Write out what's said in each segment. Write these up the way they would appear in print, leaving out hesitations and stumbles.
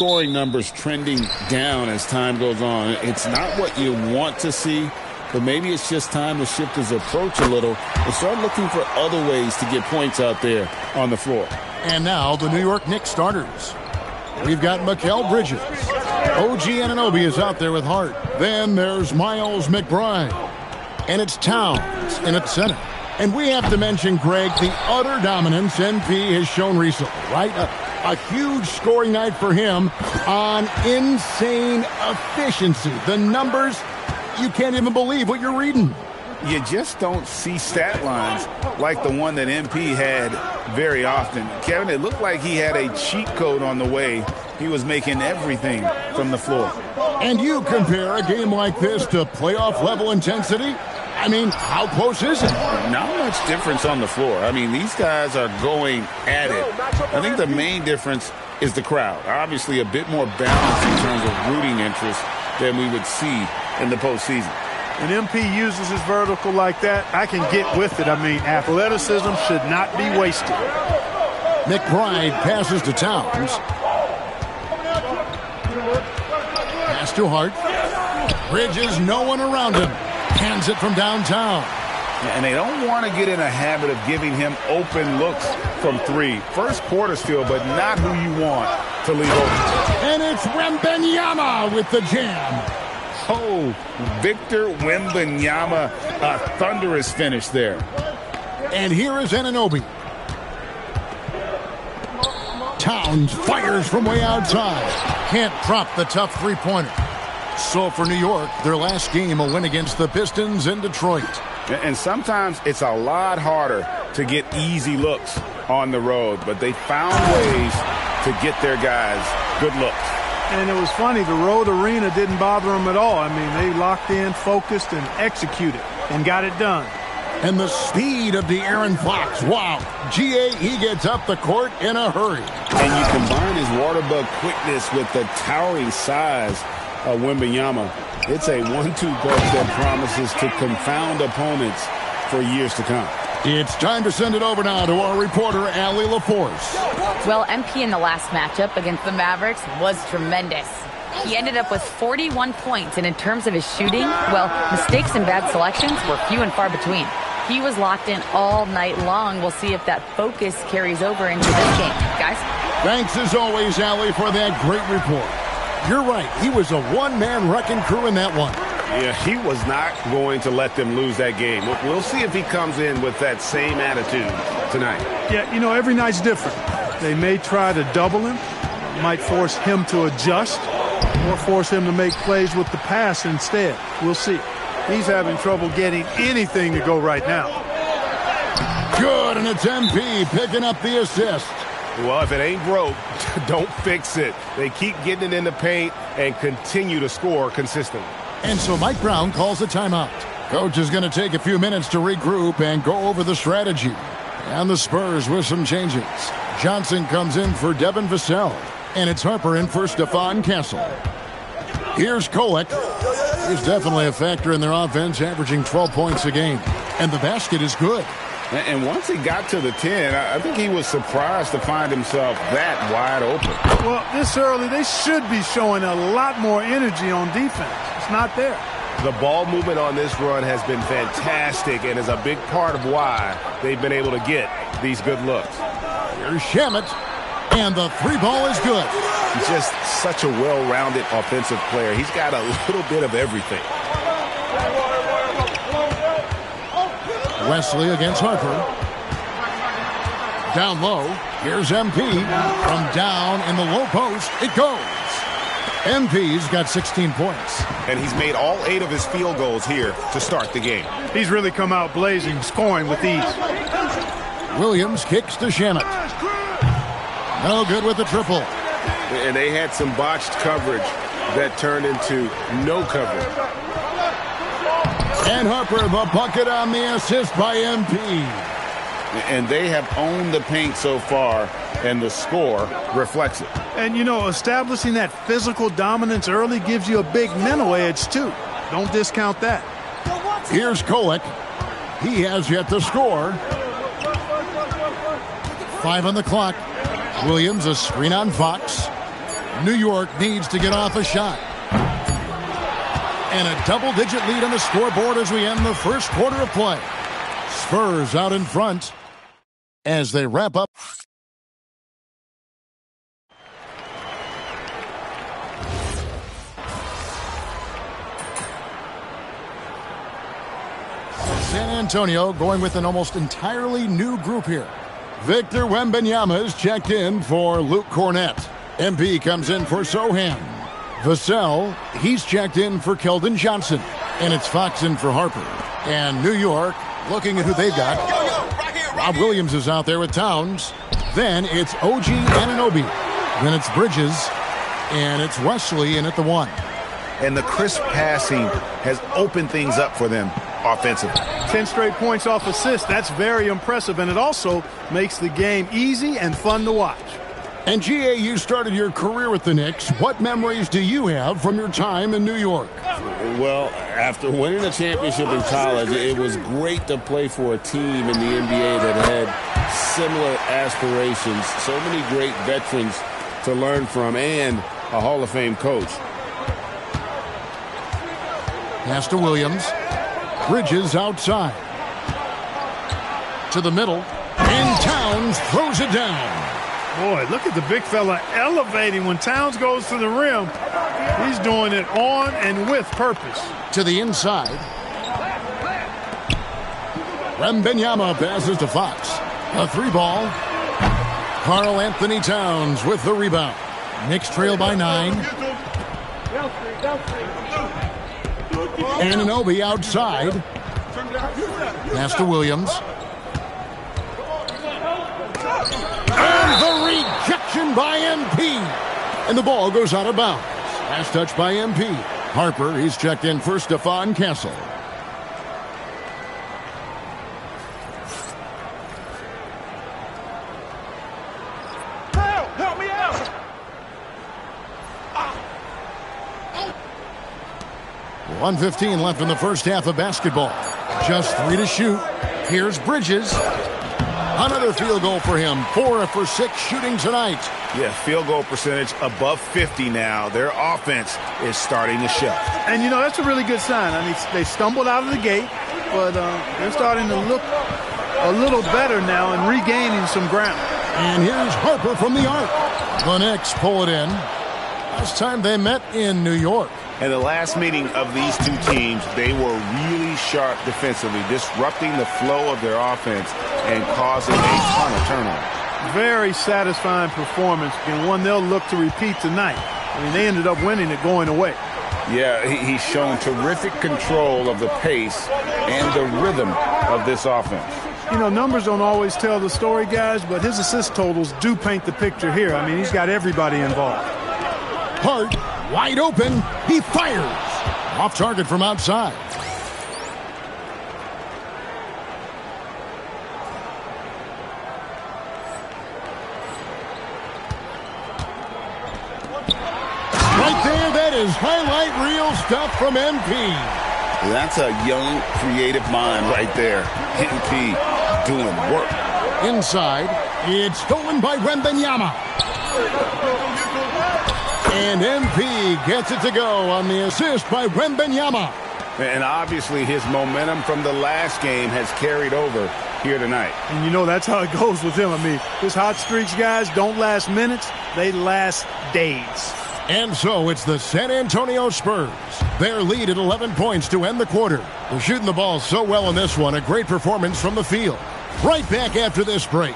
scoring numbers trending down as time goes on. It's not what you want to see, but maybe it's just time to shift his approach a little and start looking for other ways to get points out there on the floor. And now the New York Knicks starters. We've got Mikal Bridges. OG Anunoby is out there with Hart. Then there's Miles McBride. And it's Towns in at center. And we have to mention, Greg, the utter dominance NP has shown recently, right? A huge scoring night for him on insane efficiency. The numbers, you can't even believe what you're reading. You just don't see stat lines like the one that MP had very often. Kevin, it looked like he had a cheat code on the way. He was making everything from the floor. And you compare a game like this to playoff level intensity? I mean, how close is it? Not much difference on the floor. I mean, these guys are going at it. I think the main difference is the crowd. Obviously, a bit more balanced in terms of rooting interest than we would see in the postseason. When MP uses his vertical like that, I can get with it. I mean, athleticism should not be wasted. McBride passes to Towns. Pass to Hart. Bridges, no one around him. Hands it from downtown. And they don't want to get in a habit of giving him open looks from three. First quarter still, but not who you want to leave open. And it's Wembanyama with the jam. Oh, Victor Wembanyama, a thunderous finish there. And here is Anunoby. Towns fires from way outside. Can't drop the tough three-pointer. So for New York, their last game, a win against the Pistons in Detroit. And sometimes it's a lot harder to get easy looks on the road, but they found ways to get their guys good looks. And it was funny, the road arena didn't bother them at all. I mean, they locked in, focused, and executed, and got it done. And the speed of De'Aaron Fox. Wow. GA, he gets up the court in a hurry. And you combine his water bug quickness with the towering size of Wembanyama. It's a 1-2 punch that promises to confound opponents for years to come. It's time to send it over now to our reporter, Allie LaForce. Well, MP in the last matchup against the Mavericks was tremendous. He ended up with 41 points, and in terms of his shooting, well, mistakes and bad selections were few and far between. He was locked in all night long. We'll see if that focus carries over into this game. Guys? Thanks as always, Allie, for that great report. You're right. He was a one-man wrecking crew in that one. Yeah, he was not going to let them lose that game. We'll see if he comes in with that same attitude tonight. Yeah, you know, every night's different. They may try to double him, might force him to adjust, or force him to make plays with the pass instead. We'll see. He's having trouble getting anything to go right now. Good, and it's MP picking up the assist. Well, if it ain't broke, don't fix it. They keep getting it in the paint and continue to score consistently. And so Mike Brown calls a timeout. Coach is going to take a few minutes to regroup and go over the strategy. And the Spurs with some changes. Johnson comes in for Devin Vassell. And it's Harper in for Stephon Castle. Here's Kolek. He's definitely a factor in their offense, averaging 12 points a game. And the basket is good. And once he got to the 10, I think he was surprised to find himself that wide open. Well, this early, they should be showing a lot more energy on defense. It's not there. The ball movement on this run has been fantastic and is a big part of why they've been able to get these good looks. Here's Shamet, and the three ball is good. He's just such a well-rounded offensive player. He's got a little bit of everything. Wesley against Harper. Down low. Here's MP. From down in the low post, it goes. MP's got 16 points. And he's made all 8 of his field goals here to start the game. He's really come out blazing, scoring with ease. Williams kicks to Shamet. No good with the triple. And they had some botched coverage that turned into no coverage. And Harper, the bucket on the assist by MP. And they have owned the paint so far, and the score reflects it. And, you know, establishing that physical dominance early gives you a big mental edge, too. Don't discount that. Here's Kolek. He has yet to score. 5 on the clock. Williams, a screen on Fox. New York needs to get off a shot. And a double-digit lead on the scoreboard as we end the first quarter of play. Spurs out in front as they wrap up. San Antonio going with an almost entirely new group here. Victor Wembanyama is checked in for Luke Cornett. MP comes in for Sohan. Vassell, he's checked in for Keldon Johnson. And it's Fox in for Harper. And New York, looking at who they've got. Rob Williams is out there with Towns. Then it's OG Anunoby. Then it's Bridges. And it's Wesley in at the 1. And the crisp passing has opened things up for them offensively. 10 straight points off assists. That's very impressive. And it also makes the game easy and fun to watch. And GA, you started your career with the Knicks. What memories do you have from your time in New York? Well, after winning a championship in college, it was great to play for a team in the NBA that had similar aspirations. So many great veterans to learn from and a Hall of Fame coach. Pass to Williams. Bridges outside. To the middle. And Towns throws it down. Boy, look at the big fella elevating when Towns goes to the rim. He's doing it on and with purpose. To the inside. Wembanyama passes to Fox. A 3-ball. Karl Anthony Towns with the rebound. Knicks trail by 9. Anunoby outside. Pass to Williams. And the rejection by MP. And the ball goes out of bounds. Last touch by MP. Harper, he's checked in for Stephon Castle. Help me out. 1:15 left in the first half of basketball. Just 3 to shoot. Here's Bridges. Another field goal for him. 4 for 6 shooting tonight. Yeah, field goal percentage above 50 now. Their offense is starting to show. And, you know, that's a really good sign. I mean, they stumbled out of the gate, but they're starting to look a little better now and regaining some ground. And here's Harper from the arc. The Knicks pull it in. Last time they met in New York. And the last meeting of these two teams, they were really sharp defensively, disrupting the flow of their offense and causing a ton of turnovers. Very satisfying performance, and one they'll look to repeat tonight. I mean, they ended up winning it going away. Yeah, he's shown terrific control of the pace and the rhythm of this offense. You know, numbers don't always tell the story, guys, but his assist totals do paint the picture here. I mean, he's got everybody involved. Hart, wide open. He fires. Off target from outside. Right there, that is highlight reel stuff from MP. That's a young, creative mind right there. MP doing work. Inside, it's stolen by Wembanyama. And MP gets it to go on the assist by Wembanyama. And obviously his momentum from the last game has carried over here tonight. And you know that's how it goes with him. I mean, his hot streaks, guys, don't last minutes. They last days. And so it's the San Antonio Spurs. Their lead at 11 points to end the quarter. They're shooting the ball so well in this one. A great performance from the field. Right back after this break.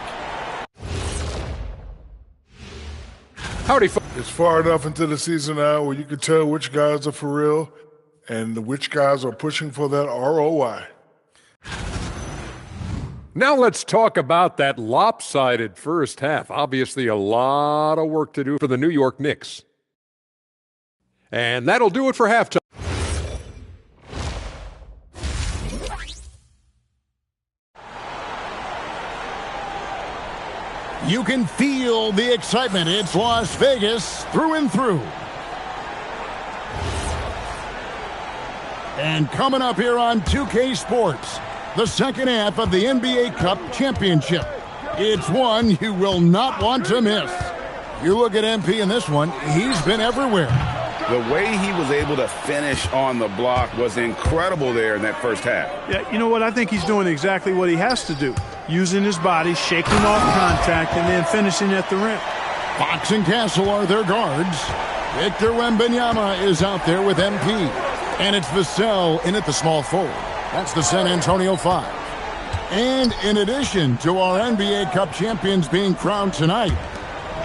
Howdy, it's far enough into the season now where you can tell which guys are for real and which guys are pushing for that ROI. Now let's talk about that lopsided first half. Obviously a lot of work to do for the New York Knicks. And that'll do it for halftime. You can feel the excitement. It's Las Vegas through and through. And coming up here on 2K Sports, the second half of the NBA Cup Championship. It's one you will not want to miss. You look at MP in this one, he's been everywhere. The way he was able to finish on the block was incredible there in that first half. Yeah, you know what? I think he's doing exactly what he has to do. Using his body, shaking off contact, and then finishing at the rim. Fox and Castle are their guards. Victor Wembanyama is out there with MP. And it's Vassell in at the small forward. That's the San Antonio 5. And in addition to our NBA Cup champions being crowned tonight,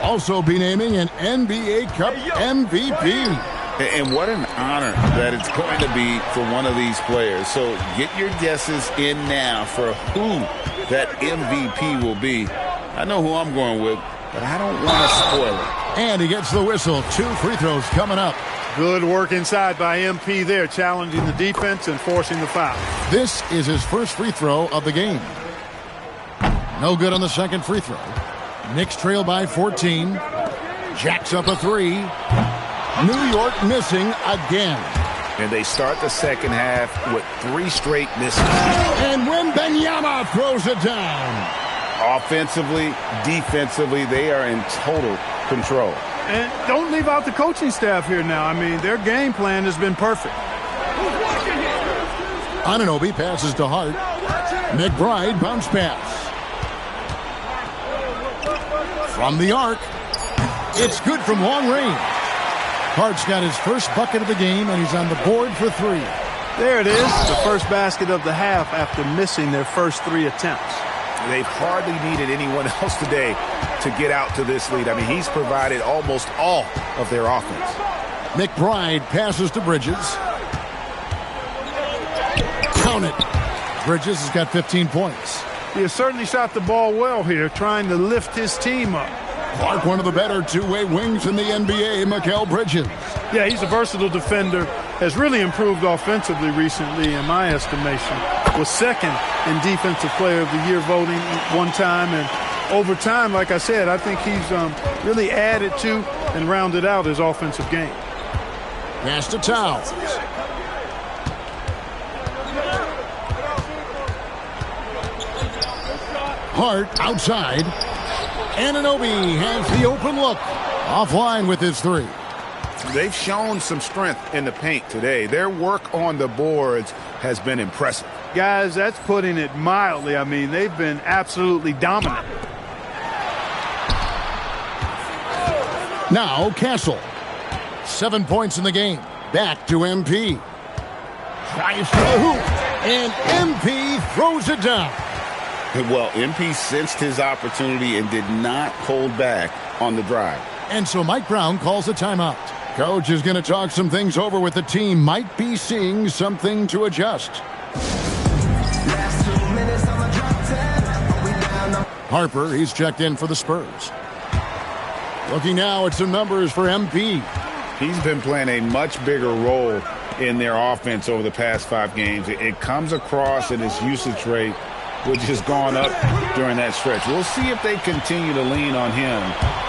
also be naming an NBA Cup MVP. And what an honor that it's going to be for one of these players. So get your guesses in now for who that MVP will be. I know who I'm going with, but I don't want to spoil it. And he gets the whistle. 2 free throws coming up. Good work inside by MP there, challenging the defense and forcing the foul. This is his first free throw of the game. No good on the second free throw. Knicks trail by 14. Jacks up a 3. New York missing again. And they start the second half with 3 straight misses. And Wembanyama throws it down. Offensively, defensively, they are in total control. And don't leave out the coaching staff here now. I mean, their game plan has been perfect. Anunoby passes to Hart. McBride bounce pass. From the arc. It's good from long range. Hart's got his first bucket of the game, and he's on the board for 3. There it is, the first basket of the half after missing their first 3 attempts. They've hardly needed anyone else today to get out to this lead. I mean, he's provided almost all of their offense. McBride passes to Bridges. Count it. Bridges has got 15 points. He has certainly shot the ball well here, trying to lift his team up. Clark, one of the better two-way wings in the NBA, Mikal Bridges. Yeah, he's a versatile defender, has really improved offensively recently, in my estimation. Was second in Defensive Player of the Year voting one time, and over time, like I said, I think he's really added to and rounded out his offensive game. Pass to Towns. Hart outside. Anunoby has the open look. Offline with his 3. They've shown some strength in the paint today. Their work on the boards has been impressive. Guys, that's putting it mildly. I mean, they've been absolutely dominant. Now Castle. 7 points in the game. Back to MP. Tries to the hoop. And MP throws it down. Well, MP sensed his opportunity and did not hold back on the drive. And so Mike Brown calls a timeout. Coach is going to talk some things over with the team. Might be seeing something to adjust. Harper, he's checked in for the Spurs. Looking now at some numbers for MP. He's been playing a much bigger role in their offense over the past 5 games. It comes across in his usage rate, which has gone up during that stretch. We'll see if they continue to lean on him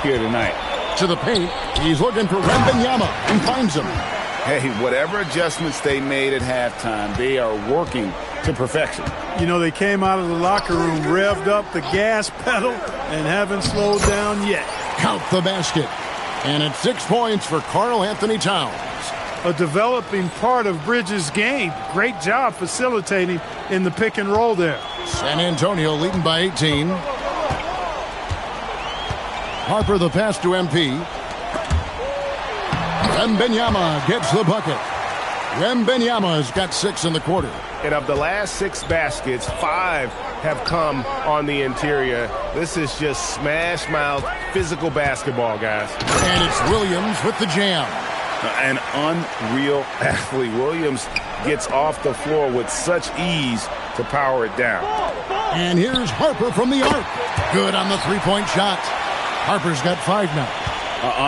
here tonight. To the paint, he's looking for Wembanyama and finds him. Hey, whatever adjustments they made at halftime, they are working to perfection. You know, they came out of the locker room, revved up the gas pedal, and haven't slowed down yet. Count the basket. And it's 6 points for Karl Anthony Towns. A developing part of Bridges' game. Great job facilitating in the pick and roll there. San Antonio leading by 18. Harper the pass to MP. Wembanyama gets the bucket. Wembanyama's got 6 in the quarter. And of the last 6 baskets, 5 have come on the interior. This is just smash-mouth physical basketball, guys. And it's Williams with the jam. An unreal athlete. Williams gets off the floor with such ease to power it down. And here's Harper from the arc. Good on the 3-point shot. Harper's got 5 now.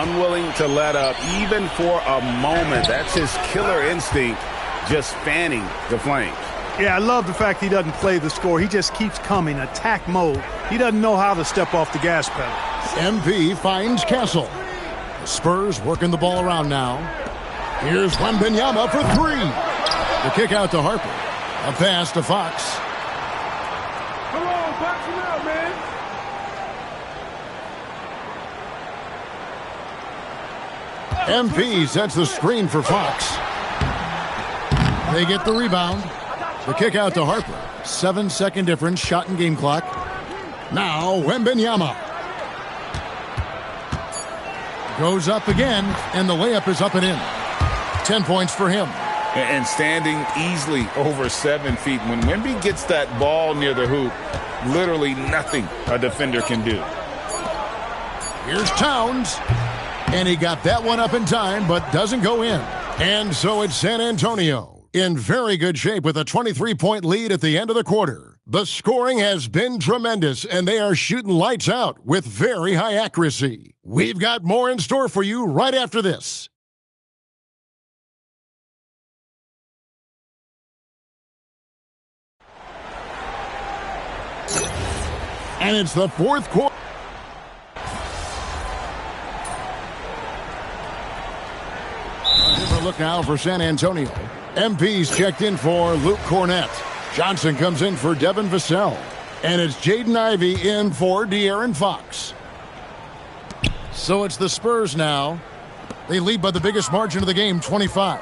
Unwilling to let up even for a moment. That's his killer instinct, just fanning the flames. Yeah, I love the fact he doesn't play the score. He just keeps coming, attack mode. He doesn't know how to step off the gas pedal. MP finds Castle. The Spurs working the ball around now. Here's Wembanyama for 3. The kick out to Harper. A pass to Fox. Come on, box him out, man. MP sets the screen for Fox. They get the rebound. The kick out to Harper. 7-second difference, shot and game clock. Now Wembanyama. Goes up again, and the layup is up and in. 10 points for him. And standing easily over 7 feet. When Wemby gets that ball near the hoop, literally nothing a defender can do. Here's Towns. And he got that one up in time, but doesn't go in. And so it's San Antonio in very good shape with a 23-point lead at the end of the quarter. The scoring has been tremendous, and they are shooting lights out with very high accuracy. We've got more in store for you right after this. And it's the fourth quarter. Here's a look now for San Antonio. MP's checked in for Luke Cornett. Johnson comes in for Devin Vassell. And it's Jaden Ivey in for De'Aaron Fox. So it's the Spurs now. They lead by the biggest margin of the game, 25.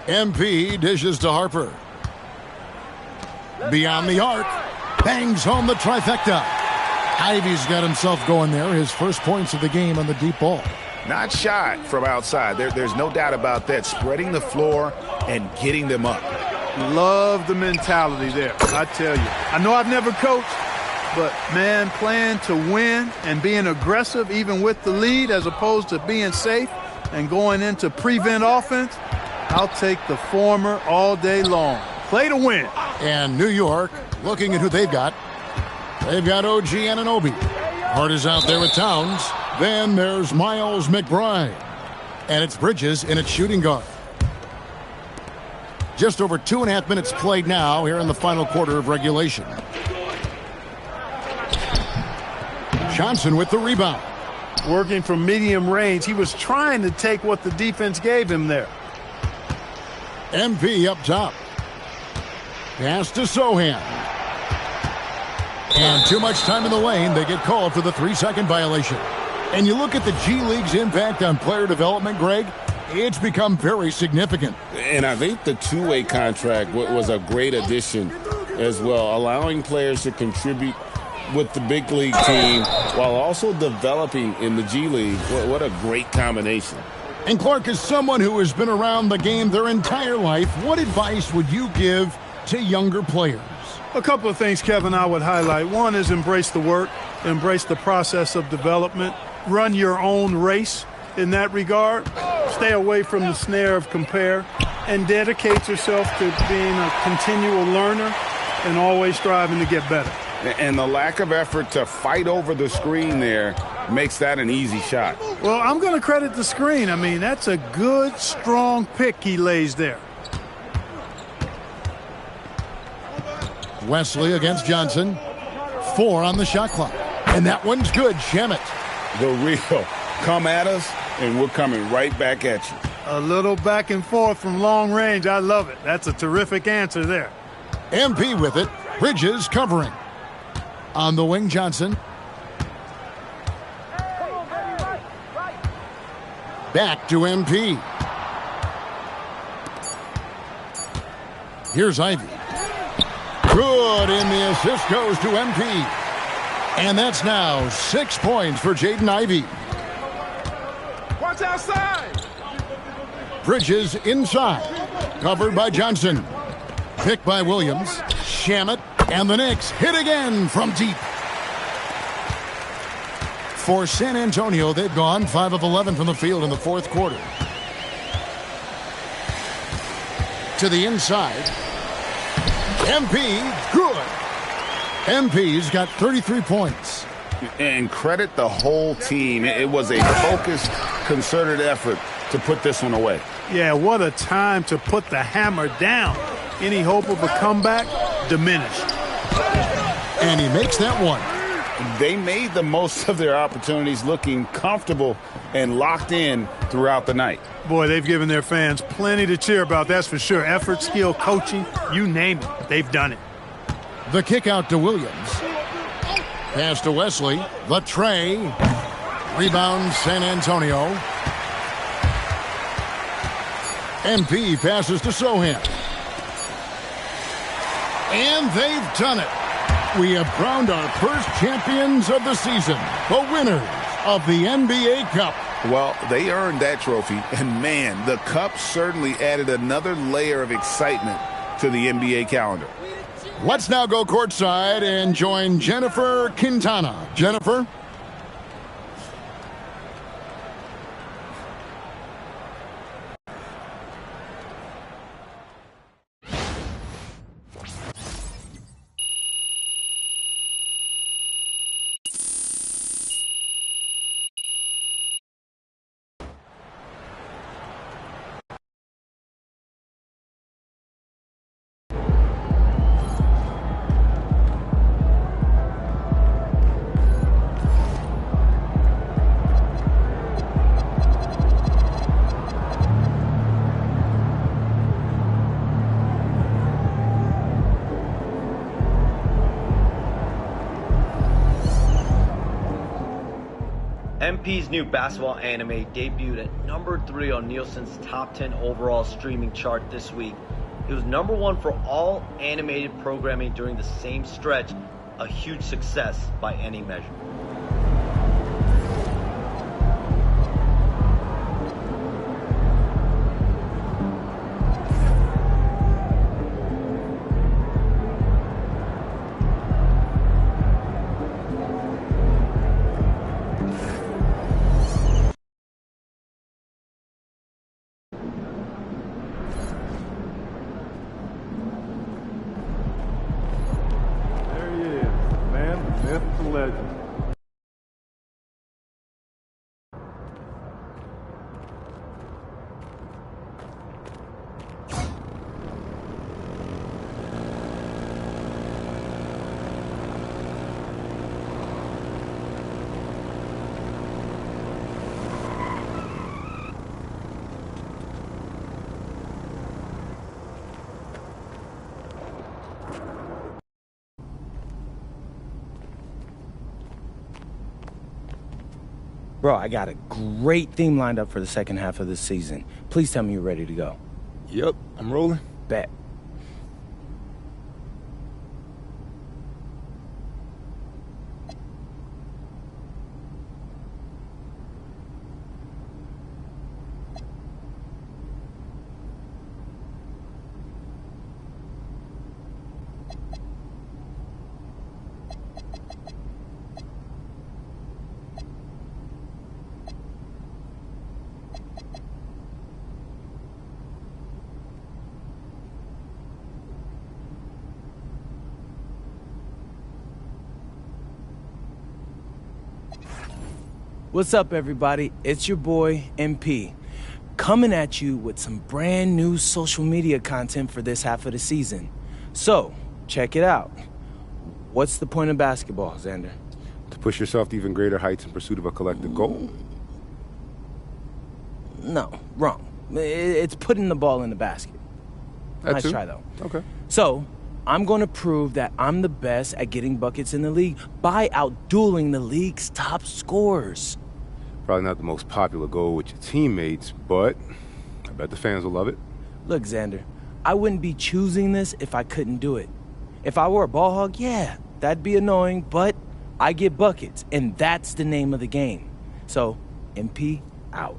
MP dishes to Harper. Beyond the arc. Bangs home the trifecta. Ivey's got himself going there. His first points of the game on the deep ball. Not shy from outside. There's no doubt about that. Spreading the floor and getting them up. Love the mentality there, I tell you. I know I've never coached, but, man, playing to win and being aggressive even with the lead as opposed to being safe and going into prevent offense, I'll take the former all day long. Play to win. And New York, looking at who they've got. They've got OG Anunoby. Hart is out there with Towns. Then there's Miles McBride. And it's Bridges in its shooting guard. Just over 2.5 minutes played now here in the final quarter of regulation. Johnson with the rebound. Working from medium range. He was trying to take what the defense gave him there. MP up top. Pass to Sohan. And too much time in the lane. They get called for the 3-second violation. And you look at the G League's impact on player development, Greg, it's become very significant. And I think the two-way contract was a great addition as well, allowing players to contribute with the big league team while also developing in the G League. What a great combination. And Clark, as someone who has been around the game their entire life, what advice would you give to younger players? A couple of things, Kevin, I would highlight. One is embrace the work, embrace the process of development, run your own race in that regard. Stay away from the snare of compare and dedicate yourself to being a continual learner and always striving to get better. And the lack of effort to fight over the screen there makes that an easy shot. Well, I'm going to credit the screen. I mean, that's a good, strong pick he lays there. Wesley against Johnson. 4 on the shot clock. And that one's good. Shamet. The real. Come at us, and we're coming right back at you. A little back and forth from long range. I love it. That's a terrific answer there. MP with it. Bridges covering. On the wing, Johnson. Back to MP. Here's Ivey. Good, and the assist goes to MP. And that's now 6 points for Jaden Ivey. Watch outside. Bridges inside. Covered by Johnson. Picked by Williams. Shamet. And the Knicks hit again from deep. For San Antonio, they've gone 5 of 11 from the field in the fourth quarter. To the inside. MP, good. MP's got 33 points. And credit the whole team. It was a focused, concerted effort to put this one away. Yeah, what a time to put the hammer down. Any hope of a comeback diminished. And he makes that one. They made the most of their opportunities, looking comfortable and locked in throughout the night. Boy, they've given their fans plenty to cheer about, that's for sure. Effort, skill, coaching, you name it, they've done it. The kick out to Williams. Pass to Wesley. The tray. Rebound San Antonio. MP passes to Sohan. And they've done it. We have crowned our first champions of the season, the winners of the NBA Cup. Well, they earned that trophy, and man, the Cup certainly added another layer of excitement to the NBA calendar. Let's now go courtside and join Jennifer Quintana. Jennifer? MP's new basketball anime debuted at number 3 on Nielsen's top 10 overall streaming chart this week. It was number 1 for all animated programming during the same stretch, a huge success by any measure. Bro, I got a great theme lined up for the second half of this season. Please tell me you're ready to go. Yep, I'm rolling. Bet. What's up, everybody? It's your boy, MP, coming at you with some brand new social media content for this half of the season. So, check it out. What's the point of basketball, Xander? To push yourself to even greater heights in pursuit of a collective goal? No, wrong. It's putting the ball in the basket. That Nice too? try, though. Okay. So, I'm going to prove that I'm the best at getting buckets in the league by outdueling the league's top scorers. Probably not the most popular goal with your teammates, but I bet the fans will love it. Look, Xander, I wouldn't be choosing this if I couldn't do it. If I were a ball hog, yeah, that'd be annoying, but I get buckets, and that's the name of the game. So, MP out.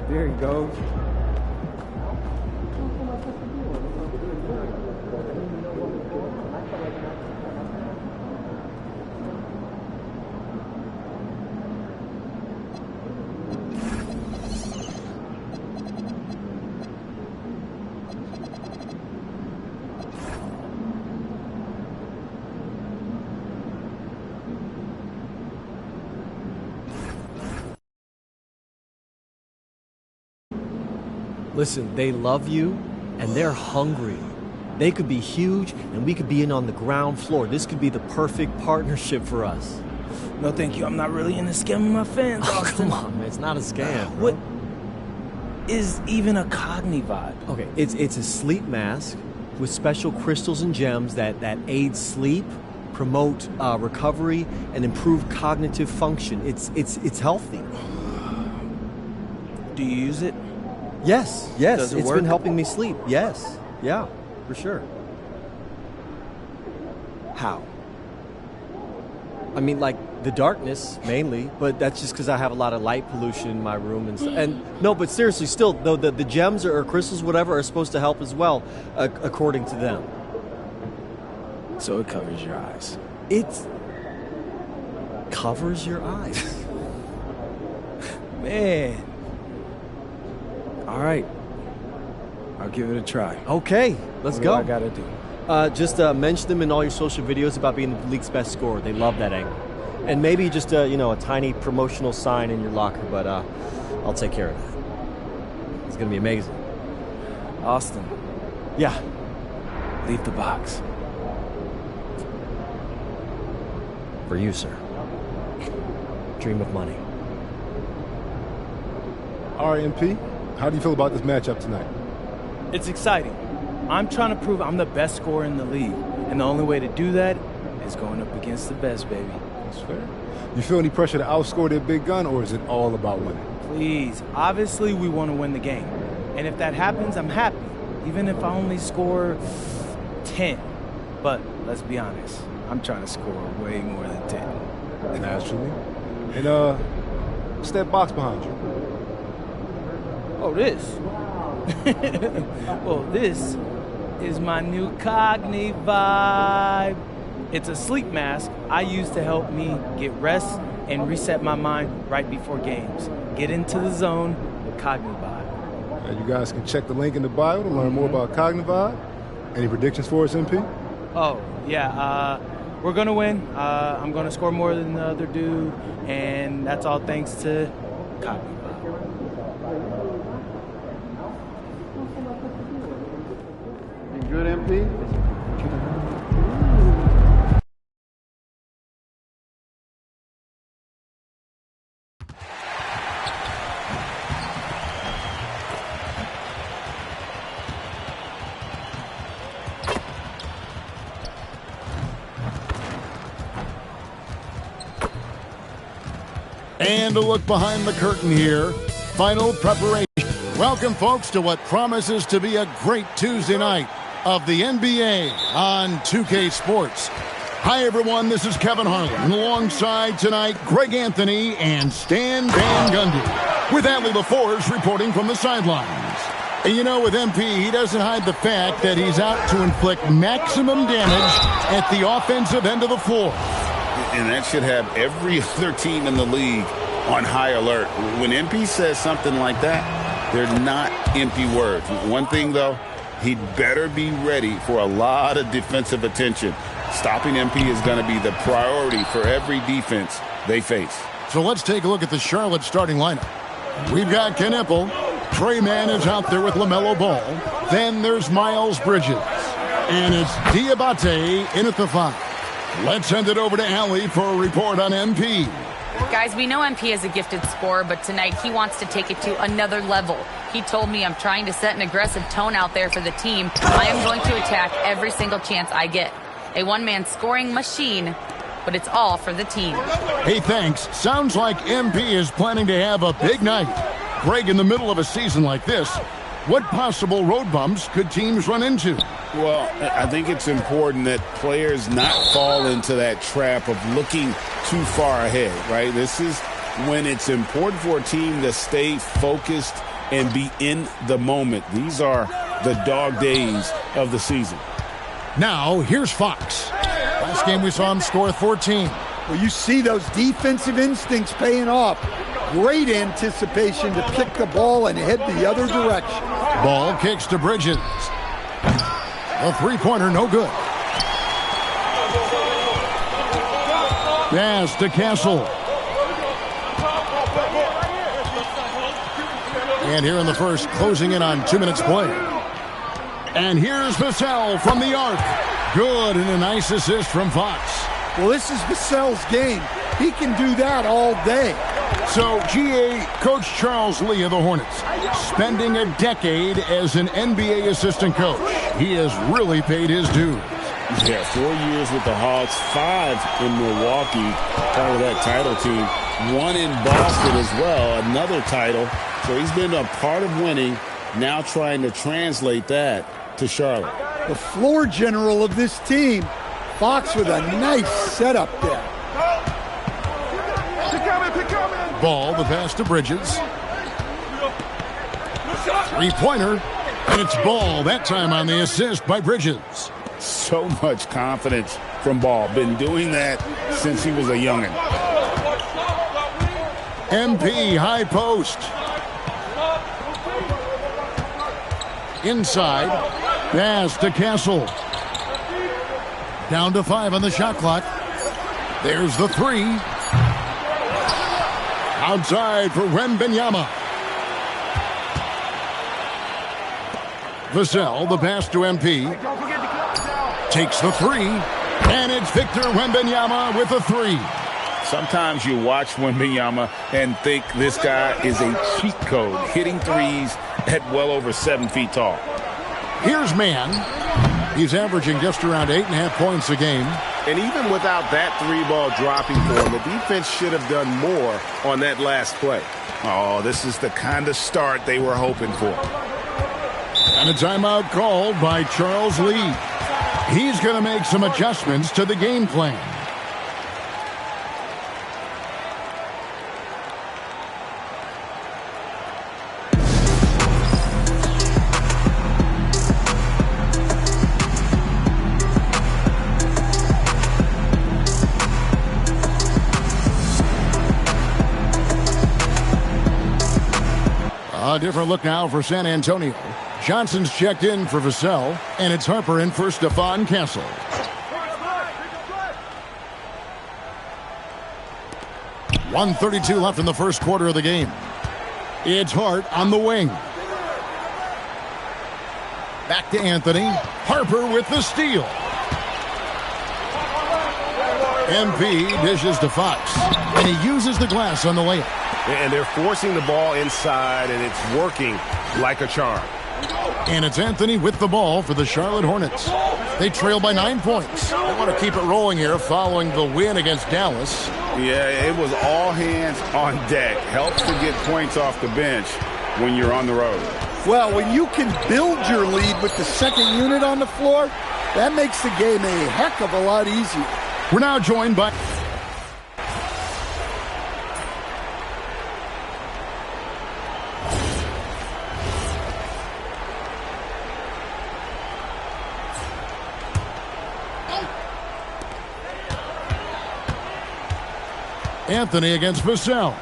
There he goes. Listen, they love you, and they're hungry. They could be huge, and we could be in on the ground floor. This could be the perfect partnership for us. No, thank you. I'm not really into scamming my fans, Austin. Come on, man. It's not a scam. What is even a Cogni vibe? Okay, it's a sleep mask with special crystals and gems that aid sleep, promote recovery, and improve cognitive function. It's healthy. Do you use it? Yes. Does it It's work? been helping me sleep. Yes. Yeah, for sure. How? I mean, like the darkness mainly, but that's just because I have a lot of light pollution in my room and no, but seriously, still, though the gems or crystals, whatever, are supposed to help as well, according to them. So it covers your eyes. It covers your eyes. Man. All right. I'll give it a try. Okay, let's go. What do I gotta do? Just mention them in all your social videos about being the league's best scorer. They love that angle. And maybe just a tiny promotional sign in your locker, but I'll take care of that. It's gonna be amazing. Austin. Yeah. Leave the box. For you, sir. Dream of money. All right, MP, how do you feel about this matchup tonight? It's exciting. I'm trying to prove I'm the best scorer in the league. And the only way to do that is going up against the best, baby. That's fair. You feel any pressure to outscore their big gun, or is it all about winning? Please. Obviously, we want to win the game. And if that happens, I'm happy. Even if I only score 10. But let's be honest. I'm trying to score way more than 10. Naturally. And, what's that box behind you? Oh, this? Well, this is my new Cogni vibe. It's a sleep mask I use to help me get rest and reset my mind right before games. Get into the zone with Cogni vibe. You guys can check the link in the bio to learn more about Cognivibe. Any predictions for us, MP? Oh, yeah. We're going to win. I'm going to score more than the other dude, and that's all thanks to Cogni. Good, MP? And a look behind the curtain here. Final preparation. Welcome, folks, to what promises to be a great Tuesday night of the NBA on 2K Sports. Hi, everyone. This is Kevin Harlan. And alongside tonight, Greg Anthony and Stan Van Gundy. With Adley LaForge reporting from the sidelines. And you know, with MP, he doesn't hide the fact that he's out to inflict maximum damage at the offensive end of the floor. And that should have every other team in the league on high alert. When MP says something like that, they're not empty words. One thing, though, he'd better be ready for a lot of defensive attention. Stopping MP is going to be the priority for every defense they face. So let's take a look at the Charlotte starting lineup. We've got Ken Epple. Trey Mann is out there with LaMelo Ball. Then there's Miles Bridges. And it's Diabate in at the 5. Let's send it over to Allie for a report on MP. Guys, we know MP is a gifted scorer, but tonight he wants to take it to another level. He told me I'm trying to set an aggressive tone out there for the team. I am going to attack every single chance I get. A one-man scoring machine, but it's all for the team. Hey, thanks. Sounds like MP is planning to have a big night. Greg, in the middle of a season like this, what possible road bumps could teams run into? Well, I think it's important that players not fall into that trap of looking too far ahead, right? This is when it's important for a team to stay focused and be in the moment. These are the dog days of the season. Now, here's Fox. Last game we saw him score 14. Well, you see those defensive instincts paying off. Great anticipation to pick the ball and head the other direction. Ball kicks to Bridges. A three-pointer, no good. Pass to Castle. And here in the first, closing in on 2 minutes play. And here's Vassell from the arc. Good, and a nice assist from Fox. Well, this is Vassell's game. He can do that all day. So, GA, Coach Charles Lee of the Hornets, spending a decade as an NBA assistant coach. He has really paid his dues. Yeah, 4 years with the Hawks, 5 in Milwaukee, part of that title team. 1 in Boston as well, another title. So he's been a part of winning, now trying to translate that to Charlotte. The floor general of this team, Fox with a nice setup there. Ball, the pass to Bridges. Three-pointer, and it's Ball, that time on the assist by Bridges. So much confidence from Ball. Been doing that since he was a youngin'. MP, high post. Inside, pass to Castle. Down to 5 on the shot clock. There's the 3. Outside for Wembanyama. Vassell, the pass to MP. Takes the 3. And it's Victor Wembanyama with a 3. Sometimes you watch Wembanyama and think this guy is a cheat code, hitting threes at well over 7 feet tall. Here's Mann. He's averaging just around 8.5 points a game. And even without that 3-ball dropping for him, the defense should have done more on that last play. Oh, this is the kind of start they were hoping for. And a timeout called by Charles Lee. He's going to make some adjustments to the game plan. A different look now for San Antonio. Johnson's checked in for Vassell, and it's Harper in for Stephon Castle. .132 left in the first quarter of the game. It's Hart on the wing. Back to Anthony. Harper with the steal. MP dishes to Fox, and he uses the glass on the layup. And they're forcing the ball inside, and it's working like a charm. And it's Anthony with the ball for the Charlotte Hornets. They trail by 9 points. They want to keep it rolling here following the win against Dallas. Yeah, it was all hands on deck. Helps to get points off the bench when you're on the road. Well, when you can build your lead with the second unit on the floor, that makes the game a heck of a lot easier. We're now joined by... Anthony against Vassell.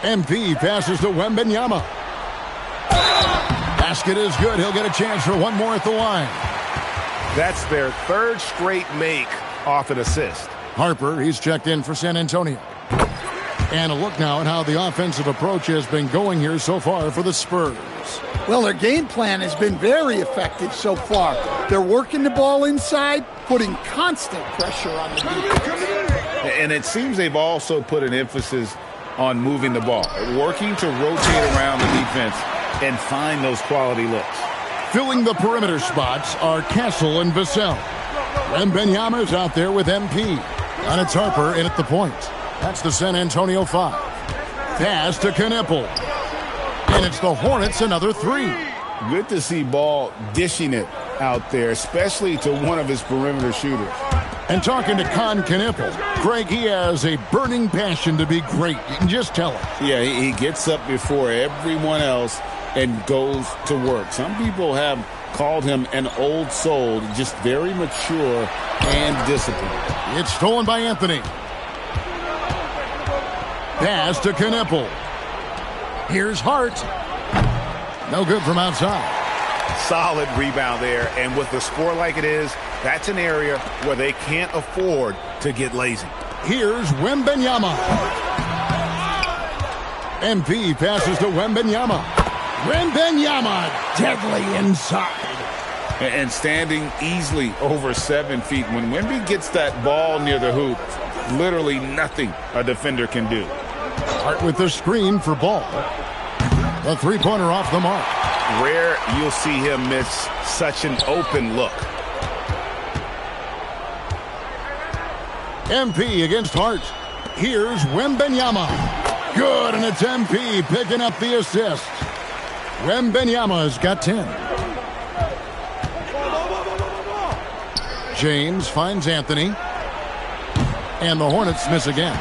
MP passes to Wembanyama. Basket is good. He'll get a chance for one more at the line. That's their third straight make off an assist. Harper, he's checked in for San Antonio. And a look now at how the offensive approach has been going here so far for the Spurs. Well, their game plan has been very effective so far. They're working the ball inside, putting constant pressure on the defense. And it seems they've also put an emphasis on moving the ball, working to rotate around the defense and find those quality looks. Filling the perimeter spots are Castle and Vassell. Wembanyama's out there with MP. And it's Harper in at the point. That's the San Antonio 5. Pass to Kneppel. And it's the Hornets, another 3. Good to see Ball dishing it out there, especially to one of his perimeter shooters. And talking to Kneppel, Greg, he has a burning passion to be great. You can just tell it. Yeah, he gets up before everyone else and goes to work. Some people have called him an old soul, just very mature and disciplined. It's stolen by Anthony. Pass to Kneppel. Here's Hart. No good from outside. Solid rebound there, and with the score like it is, that's an area where they can't afford to get lazy. Here's Wembanyama. MP passes to Wembanyama. Wembanyama deadly inside. And standing easily over 7 feet. When Wemby gets that ball near the hoop, literally nothing a defender can do. Hart with the screen for Ball. The three-pointer off the mark. Rare you'll see him miss such an open look. MP against Hart. Here's Wembanyama. Good, and it's MP picking up the assist. Wembanyama's got 10. James finds Anthony. And the Hornets miss again.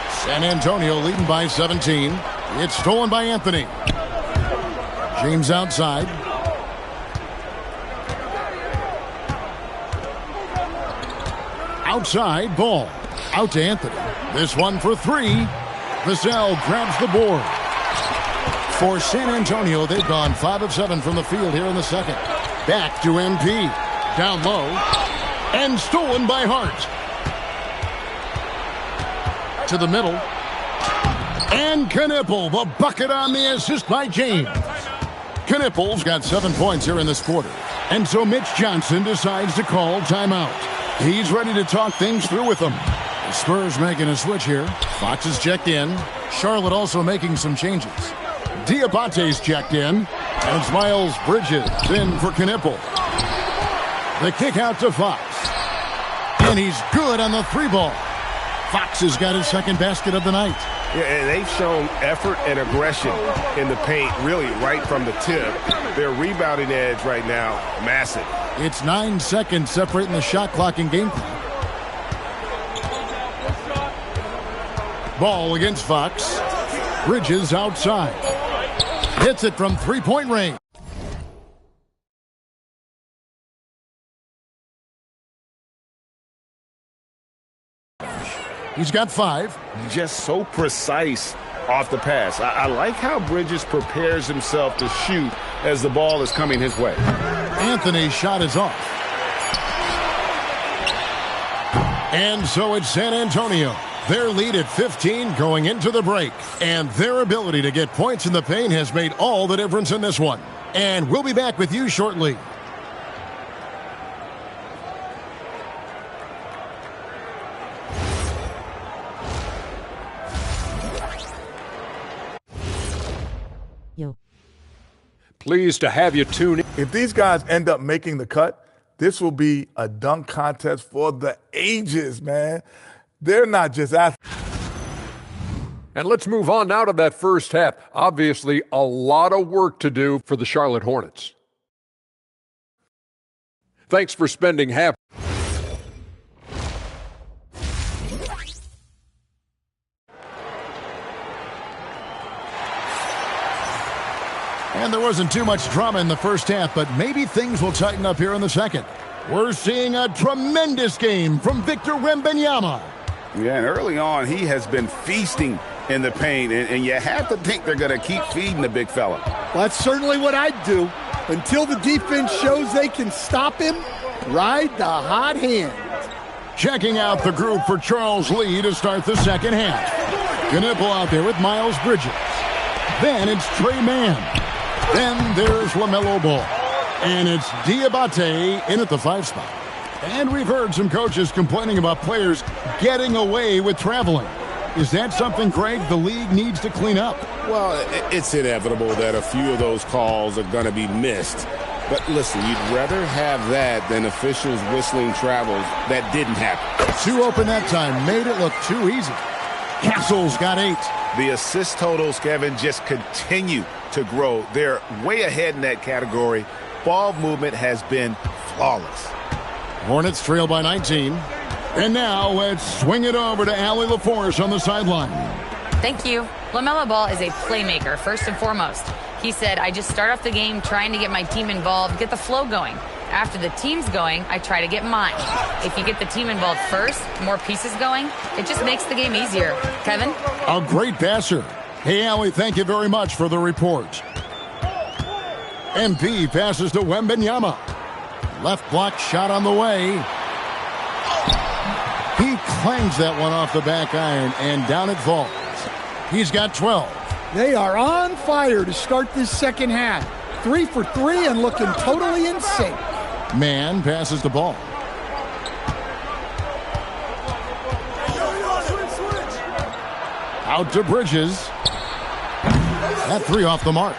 San Antonio leading by 17. It's stolen by Anthony. James outside. Outside, Ball. Out to Anthony. This one for three. Vassell grabs the board. For San Antonio, they've gone 5 of 7 from the field here in the second. Back to MP. Down low. And stolen by Hart. To the middle. And Knipple, the bucket on the assist by James. Knipple's got 7 points here in this quarter. And so Mitch Johnson decides to call timeout. He's ready to talk things through with them. The Spurs making a switch here. Fox is checked in. Charlotte also making some changes. Diabate's checked in. And it's Miles Bridges in for Knipple. The kick out to Fox. And he's good on the three ball. Fox has got his second basket of the night. Yeah, and they've shown effort and aggression in the paint, really right from the tip. Their rebounding edge right now, massive. It's 9 seconds separating the shot clock and game clock. Ball against Fox. Bridges outside. Hits it from three-point range. He's got 5. Just so precise off the pass. I like how Bridges prepares himself to shoot as the ball is coming his way. Anthony's shot is off. And so it's San Antonio. Their lead at 15 going into the break. And their ability to get points in the paint has made all the difference in this one. And we'll be back with you shortly. Pleased to have you tune in. If these guys end up making the cut, this will be a dunk contest for the ages, man. They're not just athletes. And let's move on now to that first half. Obviously, a lot of work to do for the Charlotte Hornets. Thanks for spending half. And there wasn't too much drama in the first half, but maybe things will tighten up here in the second. We're seeing a tremendous game from Victor Wembanyama. Yeah, and early on, he has been feasting in the paint, and you have to think they're going to keep feeding the big fella. Well, that's certainly what I'd do. Until the defense shows they can stop him, ride the hot hand. Checking out the group for Charles Lee to start the second half. Knipple out there with Miles Bridges. Then it's Trey Mann. Then there's LaMelo Ball. And it's Diabate in at the 5 spot. And we've heard some coaches complaining about players getting away with traveling. Is that something, Greg, the league needs to clean up? Well, it's inevitable that a few of those calls are going to be missed. But listen, you'd rather have that than officials whistling travels that didn't happen. Too open that time, made it look too easy. Castle's got 8. The assist totals, Kevin, just continue to grow. They're way ahead in that category. Ball movement has been flawless. Hornets trail by 19. And now let's swing it over to Allie LaForce on the sideline. Thank you. LaMelo Ball is a playmaker, first and foremost. He said, I just start off the game trying to get my team involved, get the flow going. After the team's going, I try to get mine. If you get the team involved first, more pieces going, it just makes the game easier. Kevin? A great passer. Hey, Allie, thank you very much for the report. MP passes to Wembanyama. Left block shot on the way. He clangs that one off the back iron, and down it falls. He's got 12. They are on fire to start this second half. 3 for 3 and looking totally in sync. Man passes the ball. Out to Bridges. That 3 off the mark.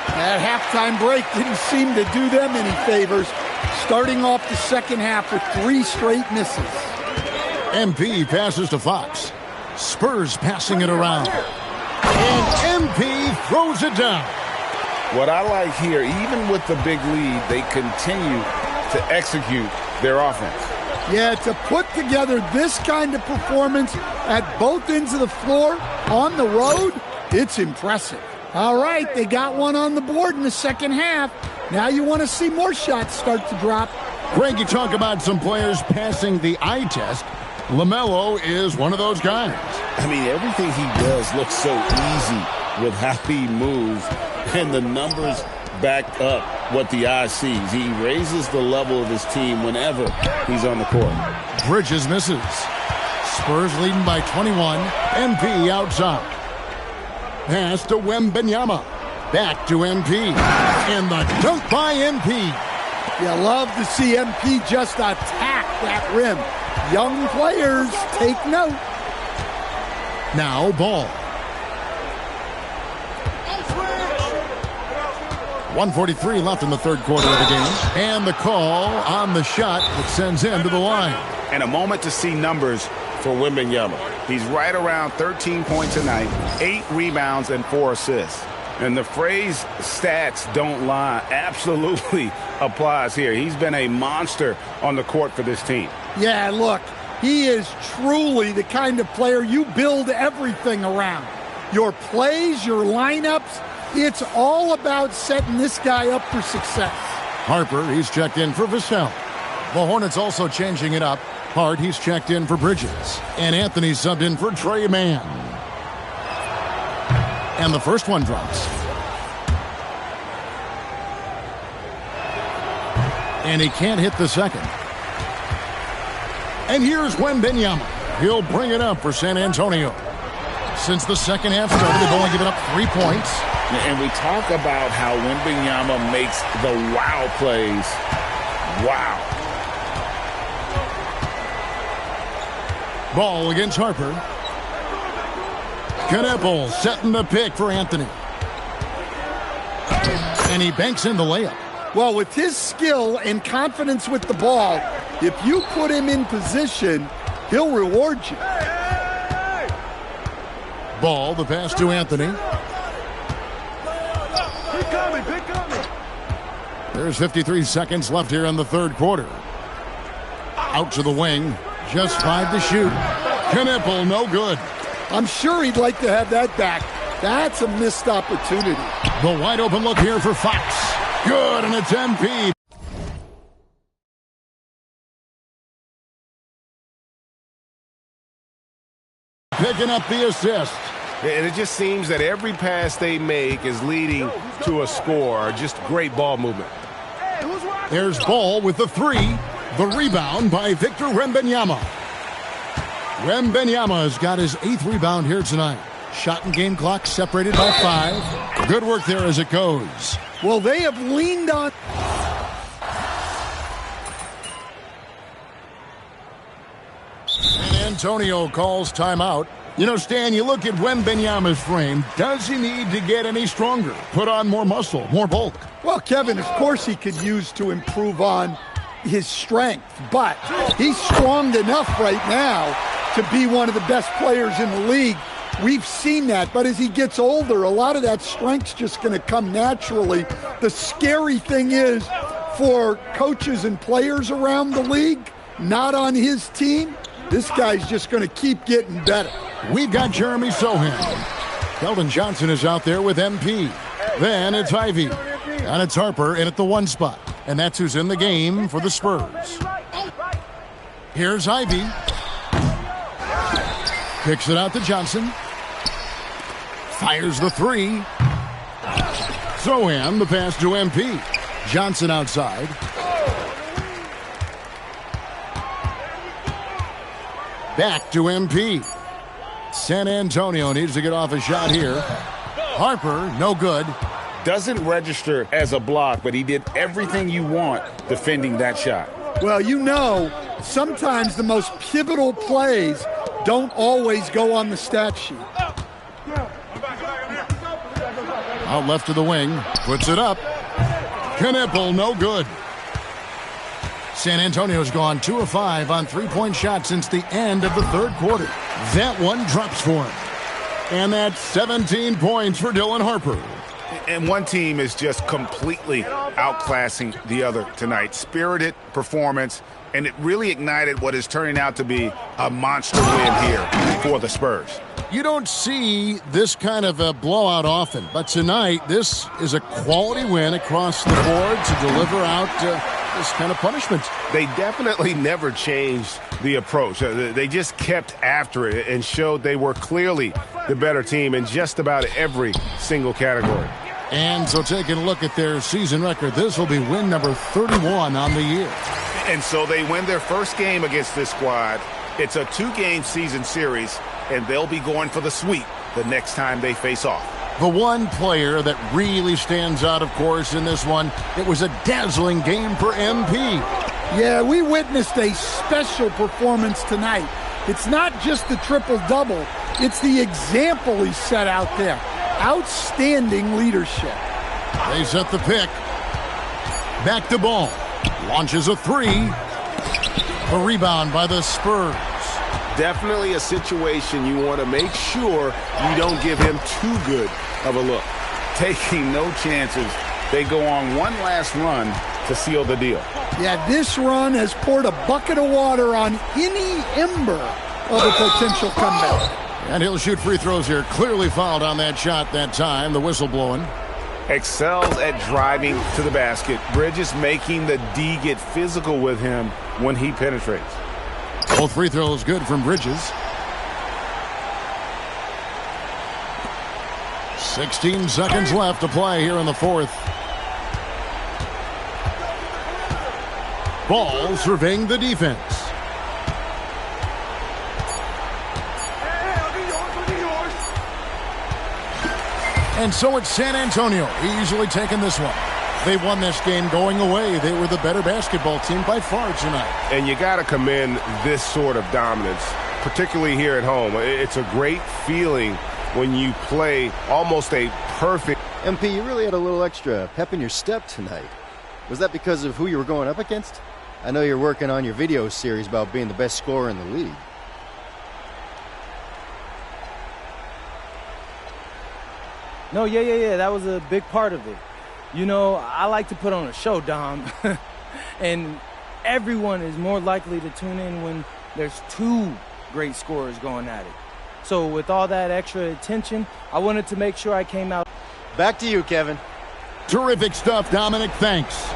That halftime break didn't seem to do them any favors. Starting off the second half with 3 straight misses. MP passes to Fox. Spurs passing it around. And MP throws it down. What I like here, even with the big lead, they continue to execute their offense. Yeah, to put together this kind of performance at both ends of the floor on the road, it's impressive. All right, they got one on the board in the second half. Now you want to see more shots start to drop. Greg, you talk about some players passing the eye test. LaMelo is one of those guys. I mean, everything he does looks so easy with how he moves, and the numbers back up what the eye sees. He raises the level of his team whenever he's on the court. Bridges misses. Spurs leading by 21. MP outside. Pass to Wembanyama. Back to MP. And the dunk by MP. You love to see MP just attack that rim. Young players, take note. Now Ball. 1:43 left in the third quarter of the game. And the call on the shot that sends him to the line. And a moment to see numbers for Wembanyama. He's right around 13 points a night, 8 rebounds, and 4 assists. And the phrase stats don't lie absolutely applies here. He's been a monster on the court for this team. Yeah, look, he is truly the kind of player you build everything around. Your plays, your lineups, it's all about setting this guy up for success. Harper, he's checked in for Vassell. The Hornets also changing it up. Hart, he's checked in for Bridges. And Anthony subbed in for Trey Mann. And the first one drops. And he can't hit the second. And here's Wembanyama. He'll bring it up for San Antonio. Since the second half started, they've only given up 3 points. And we talk about how Wembanyama makes the wow plays. Wow. Ball against Harper. Kneppel setting the pick for Anthony. And he banks in the layup. Well, with his skill and confidence with the ball, if you put him in position, he'll reward you. Ball, the pass to Anthony. There's 53 seconds left here in the third quarter. Out to the wing. Just 5 to shoot. Kneppel, no good. I'm sure he'd like to have that back. That's a missed opportunity. The wide open look here for Fox. Good, and it's MP. Picking up the assist. And it just seems that every pass they make is leading to a score. Just great ball movement. There's Ball with the 3. The rebound by Victor Wembanyama. Wembanyama has got his 8th rebound here tonight. Shot and game clock separated by 5. Good work there as it goes. Well, they have leaned on. San Antonio calls timeout. You know, Stan, you look at Wembanyama's frame. Does he need to get any stronger? Put on more muscle, more bulk? Well, Kevin, of course he could use to improve on his strength, but he's strong enough right now to be one of the best players in the league. We've seen that, but as he gets older, a lot of that strength's just going to come naturally. The scary thing is for coaches and players around the league, not on his team, this guy's just going to keep getting better. We've got Jeremy Sohan. Keldon Johnson is out there with MP. Then it's Ivy. And it's Harper in at the 1 spot. And that's who's in the game for the Spurs. Here's Ivy. Kicks it out to Johnson. Fires the 3. Sohan, the pass to MP. Johnson outside. Back to MP. San Antonio needs to get off a shot here. Harper, no good. Doesn't register as a block, but he did everything you want defending that shot. Well, you know, sometimes the most pivotal plays don't always go on the stat sheet. Out left to the wing, puts it up. Knipple, no good. San Antonio's gone 2 of 5 on three-point shots since the end of the third quarter. That one drops for him. And that's 17 points for Dylan Harper. And one team is just completely outclassing the other tonight. Spirited performance, and it really ignited what is turning out to be a monster win here for the Spurs. You don't see this kind of a blowout often, but tonight this is a quality win across the board to deliver out this kind of punishment. They definitely never changed the approach. They just kept after it and showed they were clearly the better team in just about every single category. And so taking a look at their season record, this will be win number 31 on the year. And so they win their first game against this squad. It's a 2-game season series, and they'll be going for the sweep the next time they face off. The one player that really stands out, of course, in this one, it was a dazzling game for MP. Yeah, we witnessed a special performance tonight. It's not just the triple-double, it's the example he set out there. Outstanding leadership. They set the pick. Back to ball. Launches a three. A rebound by the Spurs. Definitely a situation you want to make sure you don't give him too good of a look. Taking no chances. They go on one last run to seal the deal. Yeah, this run has poured a bucket of water on any ember of a potential comeback. And he'll shoot free throws here. Clearly fouled on that shot that time. The whistle blowing. Excels at driving to the basket. Bridges making the D get physical with him when he penetrates. Both free throws good from Bridges. 16 seconds left to play here in the fourth. Ball surveying the defense. And so it's San Antonio easily taking this one. They won this game going away. They were the better basketball team by far tonight. And you got to commend this sort of dominance, particularly here at home. It's a great feeling when you play almost a perfect. MP, you really had a little extra pep in your step tonight. Was that because of who you were going up against? I know you're working on your video series about being the best scorer in the league. No, yeah. That was a big part of it. You know, I like to put on a show, Dom. And everyone is more likely to tune in when there's two great scorers going at it. So with all that extra attention, I wanted to make sure I came out. Back to you, Kevin. Terrific stuff, Dominic. Thanks.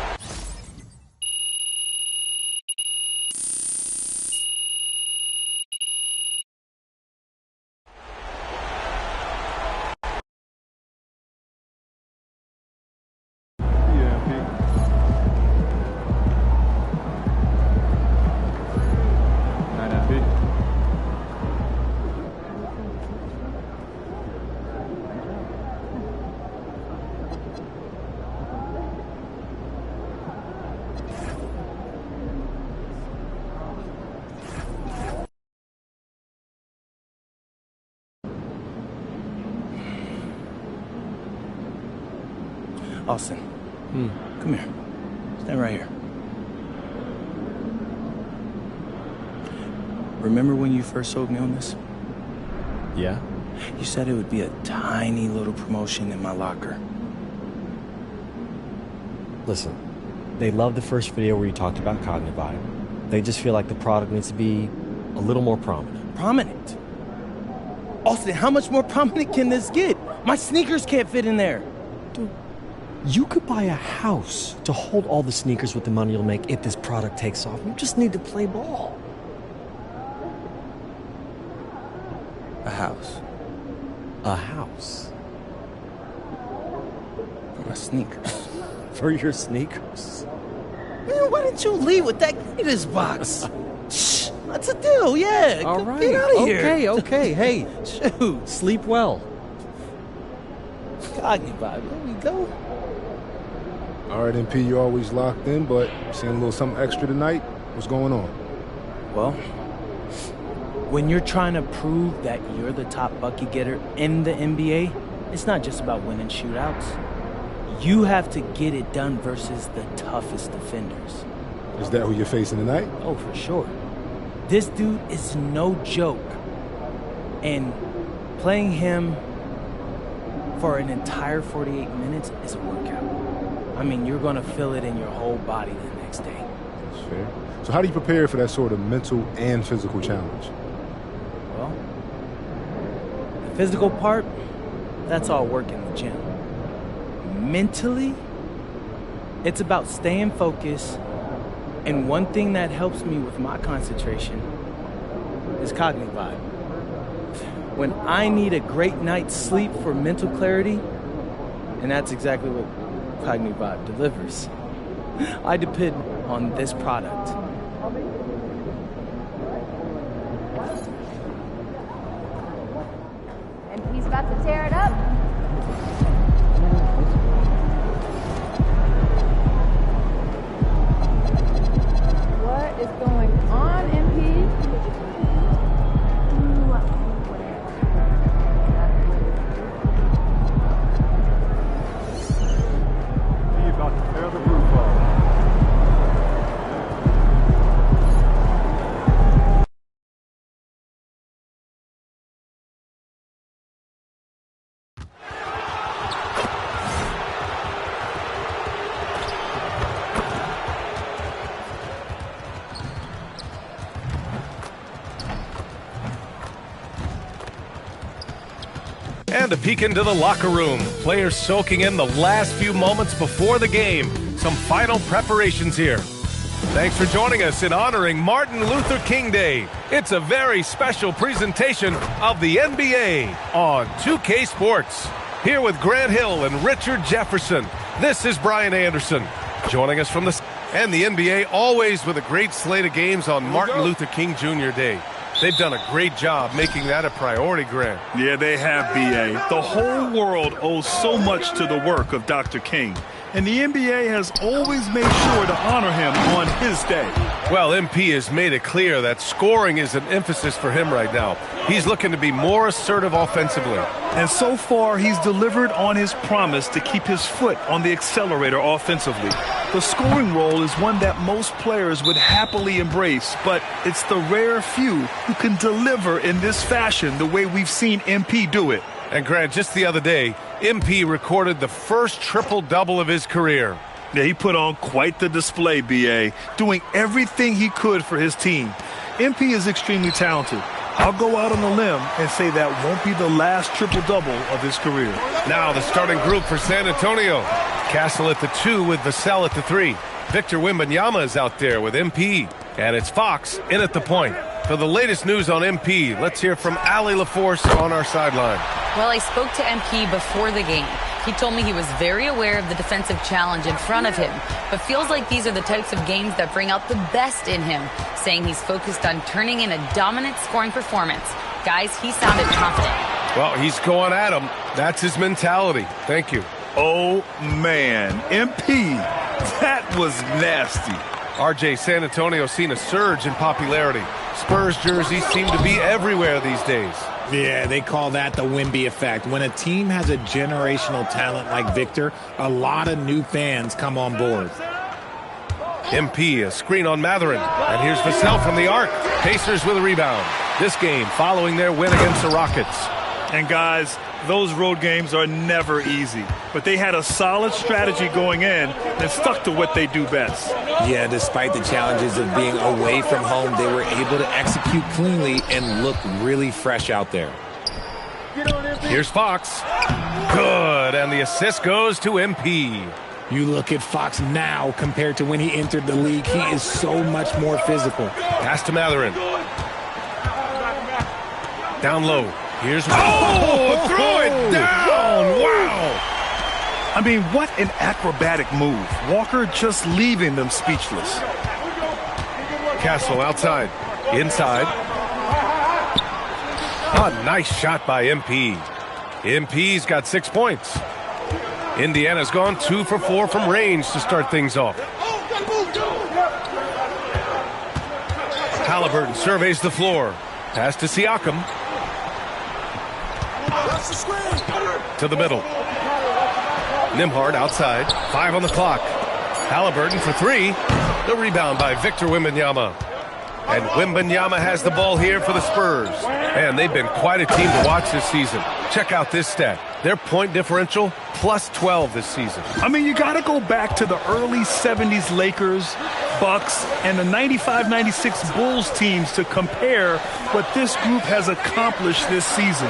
Austin, come here. Stand right here. Remember when you first sold me on this? Yeah? You said it would be a tiny little promotion in my locker. Listen, they love the first video where you talked about Cognivide. They just feel like the product needs to be a little more prominent. Prominent? Austin, how much more prominent can this get? My sneakers can't fit in there. Dude, you could buy a house to hold all the sneakers with the money you'll make if this product takes off. You just need to play ball. A house. A house. For my sneakers. For your sneakers? Man, why didn't you leave with that greatest box? Shh, that's a deal, yeah. All right. Get out of here. Okay. Hey, shoot. Sleep well. Cognitive vibe. There we go. All right, MP, you're always locked in, but seeing a little something extra tonight. What's going on? Well, when you're trying to prove that you're the top bucket getter in the NBA, it's not just about winning shootouts. You have to get it done versus the toughest defenders. Is that who you're facing tonight? Oh, for sure. This dude is no joke. And playing him for an entire 48 minutes is a workout. I mean, you're going to feel it in your whole body the next day. That's fair. So how do you prepare for that sort of mental and physical challenge? Well, the physical part, that's all work in the gym. Mentally, it's about staying focused, and one thing that helps me with my concentration is cognitive vibe. When I need a great night's sleep for mental clarity, and that's exactly what Cognitive Vibe delivers, I depend on this product. And he's about to tear it up. What is going on, MP? He's about to tear the roof off. And a peek into the locker room. Players soaking in the last few moments before the game. Some final preparations here. Thanks for joining us in honoring Martin Luther King Day. It's a very special presentation of the NBA on 2K Sports. Here with Grant Hill and Richard Jefferson, this is Brian Anderson. Joining us from and the NBA always with a great slate of games on Martin Luther King Jr. Day. They've done a great job making that a priority, Grant. Yeah, they have, B.A. The whole world owes so much to the work of Dr. King. And the NBA has always made sure to honor him on his day. Well, MP has made it clear that scoring is an emphasis for him right now. He's looking to be more assertive offensively. And so far, he's delivered on his promise to keep his foot on the accelerator offensively. The scoring role is one that most players would happily embrace, but it's the rare few who can deliver in this fashion the way we've seen MP do it. And Grant, just the other day, MP recorded the first triple-double of his career. Yeah, he put on quite the display, B.A., doing everything he could for his team. MP is extremely talented. I'll go out on a limb and say that won't be the last triple-double of his career. Now the starting group for San Antonio. Castle at the 2 with Vassell at the 3. Victor Wembanyama is out there with MP. And it's Fox in at the point. For the latest news on MP, let's hear from Allie LaForce on our sideline. Well, I spoke to MP before the game. He told me he was very aware of the defensive challenge in front of him, but feels like these are the types of games that bring out the best in him, saying he's focused on turning in a dominant scoring performance. Guys, he sounded confident. Well, he's going at him. That's his mentality. Thank you. Oh, man. MP, that was nasty. RJ, San Antonio's seen a surge in popularity. Spurs jerseys seem to be everywhere these days. Yeah, they call that the Wemby effect. When a team has a generational talent like Victor, a lot of new fans come on board. MP, a screen on Mathurin. And here's Vassell from the arc. Pacers with a rebound. This game following their win against the Rockets. And guys, those road games are never easy. But they had a solid strategy going in and stuck to what they do best. Yeah, despite the challenges of being away from home, they were able to execute cleanly and look really fresh out there. Here's Fox. Good, and the assist goes to MP. You look at Fox now compared to when he entered the league, he is so much more physical. Pass to Mathurin. Down low. Here's throw it down! Wow! I mean, what an acrobatic move. Walker just leaving them speechless. Castle outside. Inside. A nice shot by MP. MP's got 6 points. Indiana's gone 2 for 4 from range to start things off. Halliburton surveys the floor. Pass to Siakam. To the middle. Nembhard outside. 5 on the clock. Halliburton for 3. The rebound by Victor Wembanyama. And Wembanyama has the ball here for the Spurs. And they've been quite a team to watch this season. Check out this stat. Their point differential, plus 12 this season. I mean, you got to go back to the early 70s Lakers, Bucks, and the 95-96 Bulls teams to compare what this group has accomplished this season.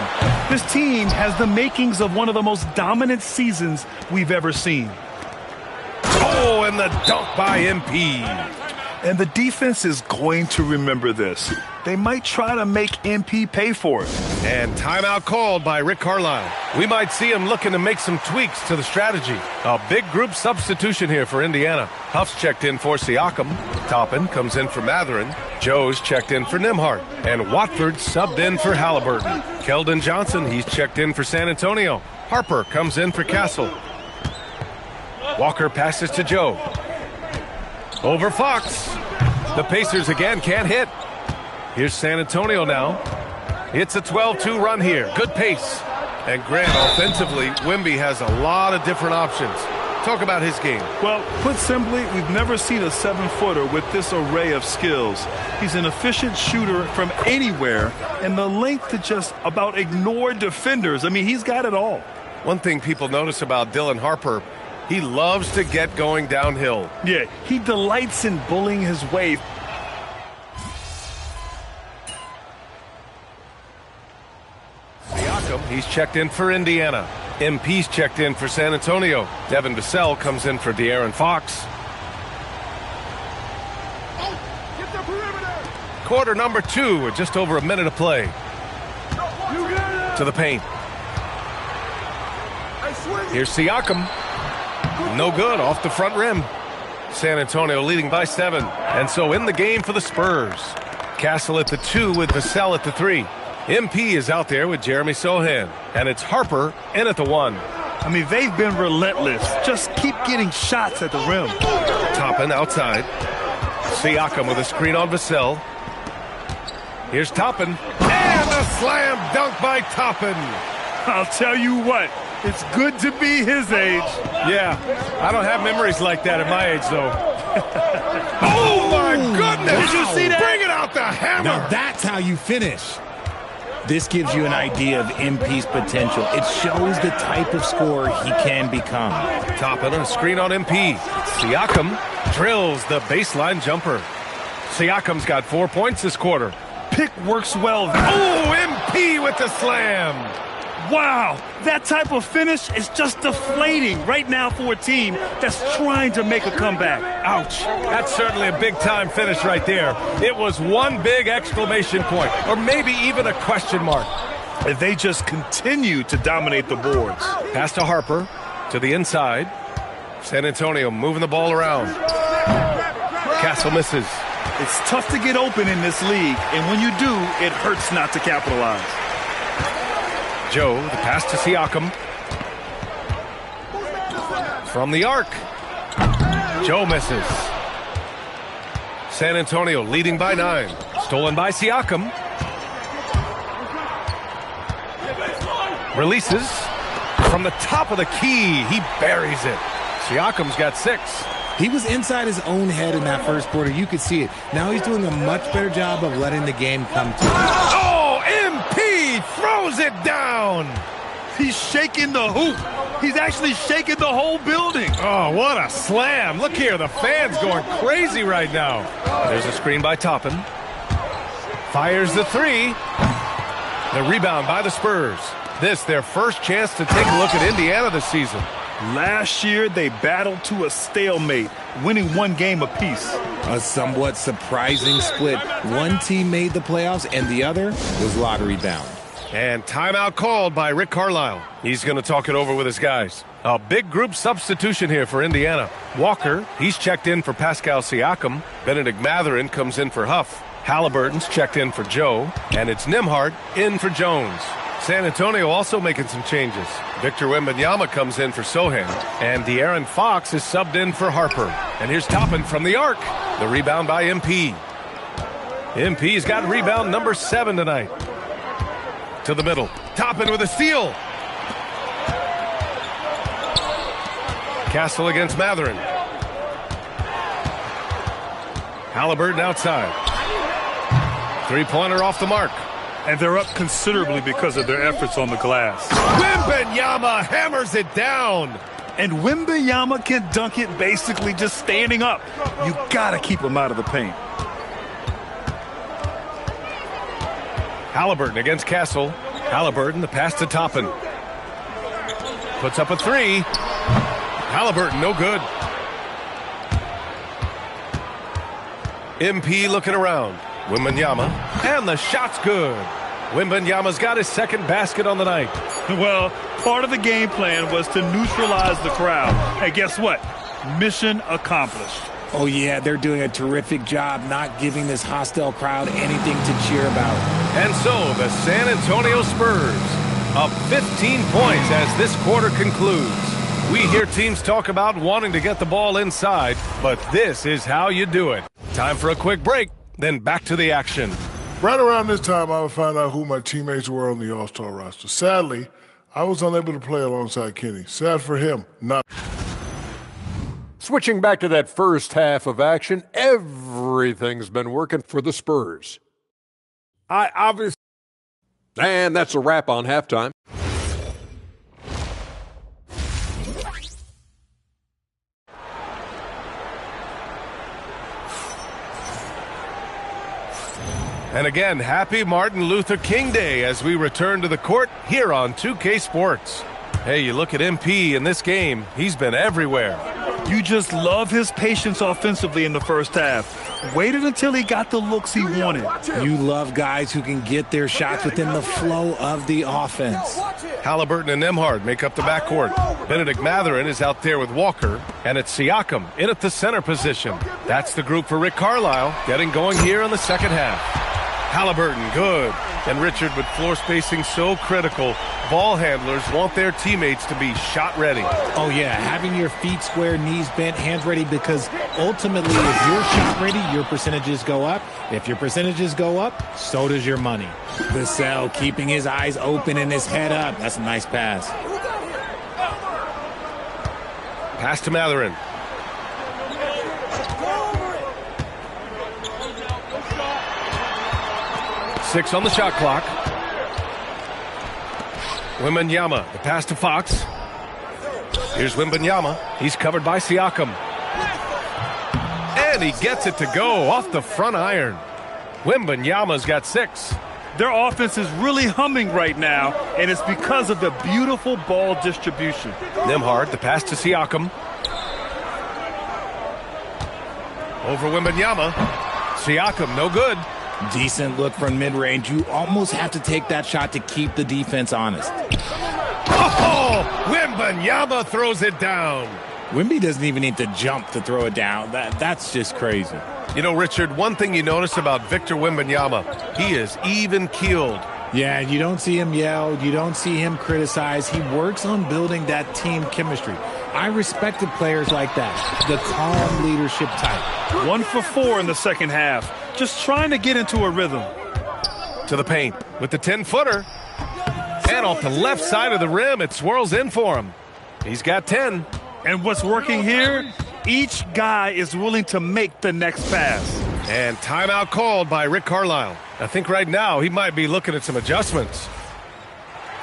This team has the makings of one of the most dominant seasons we've ever seen. Oh, and the dunk by MP. And the defense is going to remember this. They might try to make MP pay for it. And timeout called by Rick Carlisle. We might see him looking to make some tweaks to the strategy. A big group substitution here for Indiana. Huff's checked in for Siakam. Toppin comes in for Mathurin. Joe's checked in for Nembhard. And Watford subbed in for Halliburton. Keldon Johnson, he's checked in for San Antonio. Harper comes in for Castle. Walker passes to Joe. Over Fox. The Pacers again can't hit. Here's San Antonio now. It's a 12-2 run here. Good pace. And Grant, offensively, Wemby has a lot of different options. Talk about his game. Well, put simply, we've never seen a 7-footer with this array of skills. He's an efficient shooter from anywhere, and the length to just about ignore defenders. I mean, he's got it all. One thing people notice about Dylan Harper, he loves to get going downhill. Yeah, he delights in bullying his way. Siakam, he's checked in for Indiana. MP's checked in for San Antonio. Devin Vassell comes in for De'Aaron Fox. Quarter number 2 with just over a minute of play. To the paint. Here's Siakam. No good, off the front rim. San Antonio leading by 7. And so in the game for the Spurs. Castle at the 2 with Vassell at the 3. MP is out there with Jeremy Sohan. And it's Harper in at the 1. I mean, they've been relentless. Just keep getting shots at the rim. Toppin outside. Siakam with a screen on Vassell. Here's Toppin. And a slam dunk by Toppin. I'll tell you what. It's good to be his age. Yeah, I don't have memories like that at my age, though. Oh, my goodness! Did you see that? Bring it out the hammer! Now that's how you finish. This gives you an idea of MP's potential. It shows the type of scorer he can become. Toppin a screen on MP. Siakam drills the baseline jumper. Siakam's got 4 points this quarter. Pick works well. Oh, MP with the slam! Wow, that type of finish is just deflating right now for a team that's trying to make a comeback. Ouch. That's certainly a big-time finish right there. It was one big exclamation point, or maybe even a question mark. And they just continue to dominate the boards. Pass to Harper, to the inside. San Antonio moving the ball around. Castle misses. It's tough to get open in this league, and when you do, it hurts not to capitalize. Joe, the pass to Siakam. From the arc. Joe misses. San Antonio leading by 9. Stolen by Siakam. Releases. From the top of the key, he buries it. Siakam's got 6. He was inside his own head in that first quarter. You could see it. Now he's doing a much better job of letting the game come to him. Oh, MP throws it down. He's shaking the hoop. He's actually shaking the whole building. Oh, what a slam. Look here, the fans going crazy right now. There's a screen by Toppin. Fires the 3. The rebound by the Spurs. This, their first chance to take a look at Indiana this season. Last year, they battled to a stalemate, winning 1 game apiece. A somewhat surprising split. One team made the playoffs, and the other was lottery bound. And timeout called by Rick Carlisle. He's going to talk it over with his guys. A big group substitution here for Indiana. Walker, he's checked in for Pascal Siakam. Benedict Mathurin comes in for Huff. Halliburton's checked in for Joe. And it's Nembhard in for Jones. San Antonio also making some changes. Victor Wembanyama comes in for Sohan, and De'Aaron Fox is subbed in for Harper. And here's Toppin from the arc. The rebound by MP. MP's got rebound number 7 tonight. To the middle. Toppin with a steal. Castle against Matherin. Halliburton outside. Three-pointer off the mark. And they're up considerably because of their efforts on the glass. Wembanyama hammers it down. And Wembanyama can dunk it basically just standing up. You gotta keep him out of the paint. Halliburton against Castle. Halliburton, the pass to Toppin. Puts up a 3. Halliburton, no good. MP looking around. Wembanyama, and the shot's good. Wembanyama's got his second basket on the night. Well, part of the game plan was to neutralize the crowd. And guess what? Mission accomplished. Oh, yeah, they're doing a terrific job not giving this hostile crowd anything to cheer about. And so the San Antonio Spurs up 15 points as this quarter concludes. We hear teams talk about wanting to get the ball inside, but this is how you do it. Time for a quick break, then back to the action. Right around this time, I would find out who my teammates were on the All-Star roster. Sadly, I was unable to play alongside Kenny. Sad for him, not. Switching back to that first half of action, everything's been working for the Spurs. And that's a wrap on halftime. And again, happy Martin Luther King Day as we return to the court here on 2K Sports. Hey, you look at MP in this game, he's been everywhere. You just love his patience offensively in the first half. Waited until he got the looks he wanted. You love guys who can get their shots within the flow of the offense. Halliburton and Nembhard make up the backcourt. Benedict Matherin is out there with Walker, and it's Siakam in at the center position. That's the group for Rick Carlisle, getting going here in the second half. Halliburton, good. And Richard, with floor spacing so critical, ball handlers want their teammates to be shot ready. Oh, yeah, having your feet square, knees bent, hands ready, because ultimately, if you're shot ready, your percentages go up. If your percentages go up, so does your money. Vassell keeping his eyes open and his head up. That's a nice pass. Pass to Matherin. Six on the shot clock. Wembanyama, the pass to Fox. Here's Wembanyama. He's covered by Siakam. And he gets it to go off the front iron. Wembanyama's got 6. Their offense is really humming right now, and it's because of the beautiful ball distribution. Nembhard, the pass to Siakam. Over Wembanyama. Siakam, no good. Decent look from mid-range. You almost have to take that shot to keep the defense honest. Oh, Wembanyama throws it down. Wemby doesn't even need to jump to throw it down. That's just crazy. You know, Richard, one thing you notice about Victor Wembanyama, he is even-keeled. Yeah, you don't see him yell. You don't see him criticize. He works on building that team chemistry. I respected players like that, the calm leadership type. 1 for 4 in the second half. Just trying to get into a rhythm. To the paint with the 10-footer. And off the left side of the rim, it swirls in for him. He's got 10. And what's working here, each guy is willing to make the next pass. And timeout called by Rick Carlisle. I think right now he might be looking at some adjustments.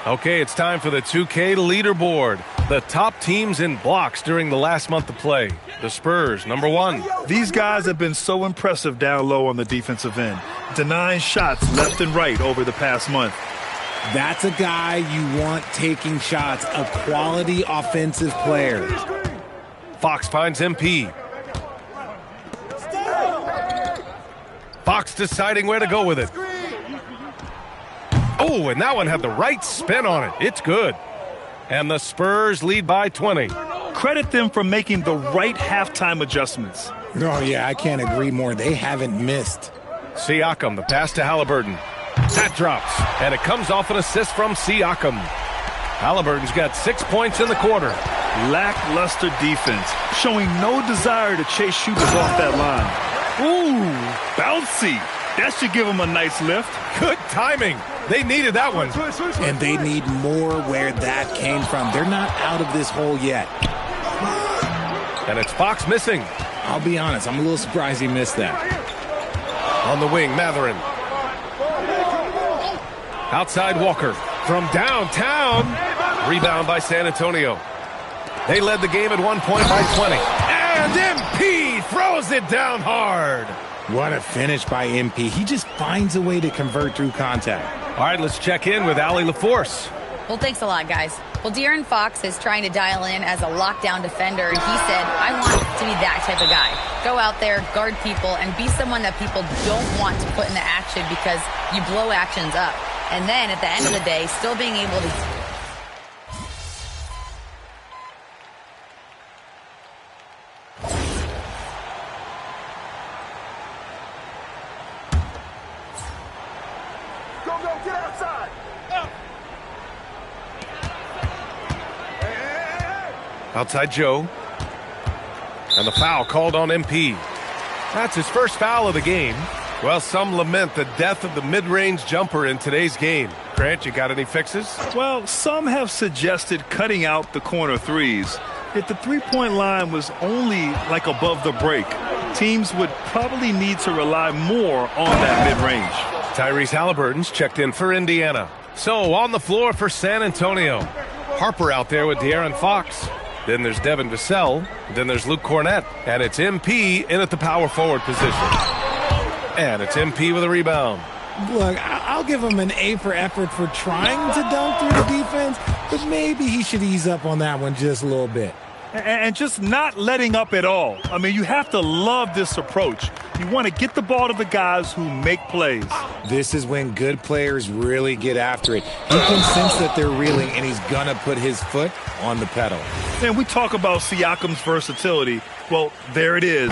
Okay, it's time for the 2K leaderboard. The top teams in blocks during the last month of play. The Spurs, number 1. These guys have been so impressive down low on the defensive end, denying shots left and right over the past month. That's a guy you want taking shots, a quality offensive player. Fox finds MP. Fox deciding where to go with it. Oh, and that one had the right spin on it. It's good. And the Spurs lead by 20. Credit them for making the right halftime adjustments. Oh, yeah, I can't agree more. They haven't missed. Siakam, the pass to Halliburton. That drops, and it comes off an assist from Siakam. Halliburton's got 6 points in the quarter. Lackluster defense, showing no desire to chase shooters off that line. Ooh, bouncy. That should give him a nice lift. Good timing. They needed that one. And they need more where that came from. They're not out of this hole yet. And it's Fox missing. I'll be honest, I'm a little surprised he missed that. On the wing, Mathurin. Outside Walker. From downtown. Rebound by San Antonio. They led the game at 1 point by 20. And MP throws it down hard. What a finish by MP. He just finds a way to convert through contact. All right, let's check in with Allie LaForce. Well, thanks a lot, guys. Well, De'Aaron Fox is trying to dial in as a lockdown defender, and he said, I want to be that type of guy. Go out there, guard people, and be someone that people don't want to put into action because you blow actions up. And then, at the end of the day, still being able to... Outside Joe. And the foul called on MP. That's his first foul of the game. Well, some lament the death of the mid-range jumper in today's game. Grant, you got any fixes? Well, some have suggested cutting out the corner threes. If the three-point line was only like above the break, teams would probably need to rely more on that mid-range. Tyrese Halliburton's checked in for Indiana. So, on the floor for San Antonio. Harper out there with De'Aaron Fox. Then there's Devin Vassell. Then there's Luke Cornett. And it's MP in at the power forward position. And it's MP with a rebound. Look, I'll give him an A for effort for trying to dunk through the defense, but maybe he should ease up on that one just a little bit. And just not letting up at all. I mean, you have to love this approach. You want to get the ball to the guys who make plays. This is when good players really get after it. He can sense that they're reeling, and he's going to put his foot on the pedal. And we talk about Siakam's versatility. Well, there it is.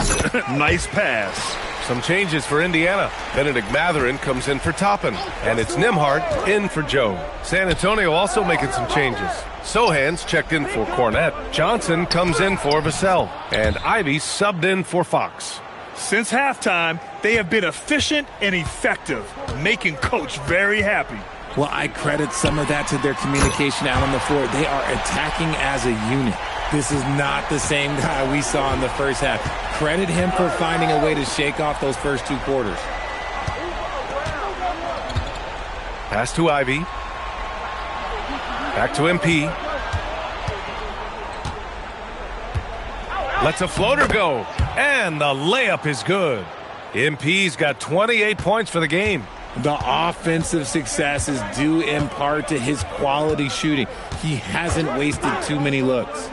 Nice pass. Some changes for Indiana. Benedict Mathurin comes in for Toppin. And it's Nembhard in for Joe. San Antonio also making some changes. Sohan's checked in for Cornett. Johnson comes in for Vassell. And Ivy subbed in for Fox. Since halftime, they have been efficient and effective, making Coach very happy. Well, I credit some of that to their communication out on the floor. They are attacking as a unit. This is not the same guy we saw in the first half. Credit him for finding a way to shake off those first two quarters. Pass to Ivy. Back to MP. Lets a floater go. And the layup is good. MP's got 28 points for the game. The offensive success is due in part to his quality shooting. He hasn't wasted too many looks.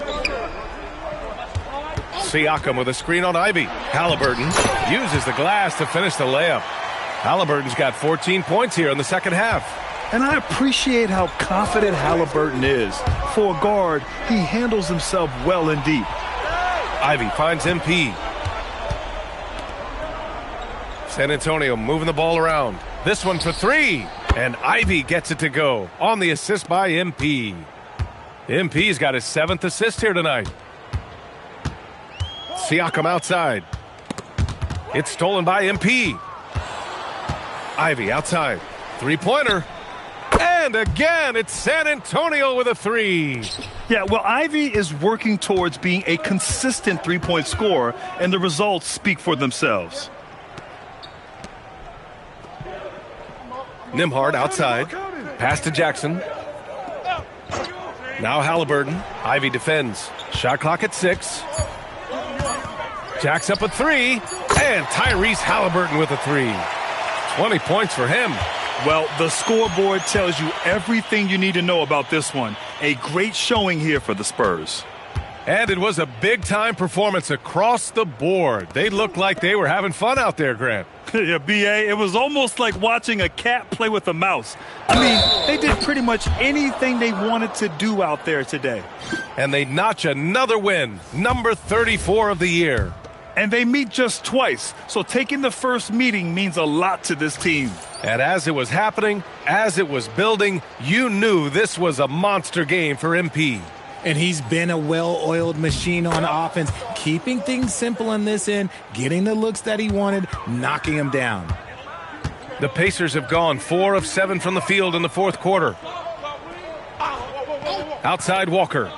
Siakam with a screen on Ivy. Halliburton uses the glass to finish the layup. Halliburton's got 14 points here in the second half. And I appreciate how confident Halliburton is. For a guard, he handles himself well and deep. Ivy finds MP. San Antonio moving the ball around. This one for three. And Ivy gets it to go on the assist by MP. MP's got his 7th assist here tonight. Siakam outside. It's stolen by MP. Ivy outside. Three-pointer. And again, it's San Antonio with a three. Yeah, well, Ivy is working towards being a consistent three-point scorer, and the results speak for themselves. Nembhard outside. Pass to Jackson. Now Halliburton. Ivy defends. Shot clock at 6. Jack's up a three. And Tyrese Halliburton with a three. 20 points for him. Well, the scoreboard tells you everything you need to know about this one. A great showing here for the Spurs. And it was a big-time performance across the board. They looked like they were having fun out there, Grant. Yeah, B.A., it was almost like watching a cat play with a mouse. I mean, they did pretty much anything they wanted to do out there today. And they notch another win, number 34 of the year. and they meet just twice, so taking the first meeting means a lot to this team. And as it was happening, as it was building, you knew this was a monster game for MP. And he's been a well-oiled machine on offense, keeping things simple on this end, getting the looks that he wanted, knocking him down. The Pacers have gone 4 of 7 from the field in the fourth quarter. Outside Walker.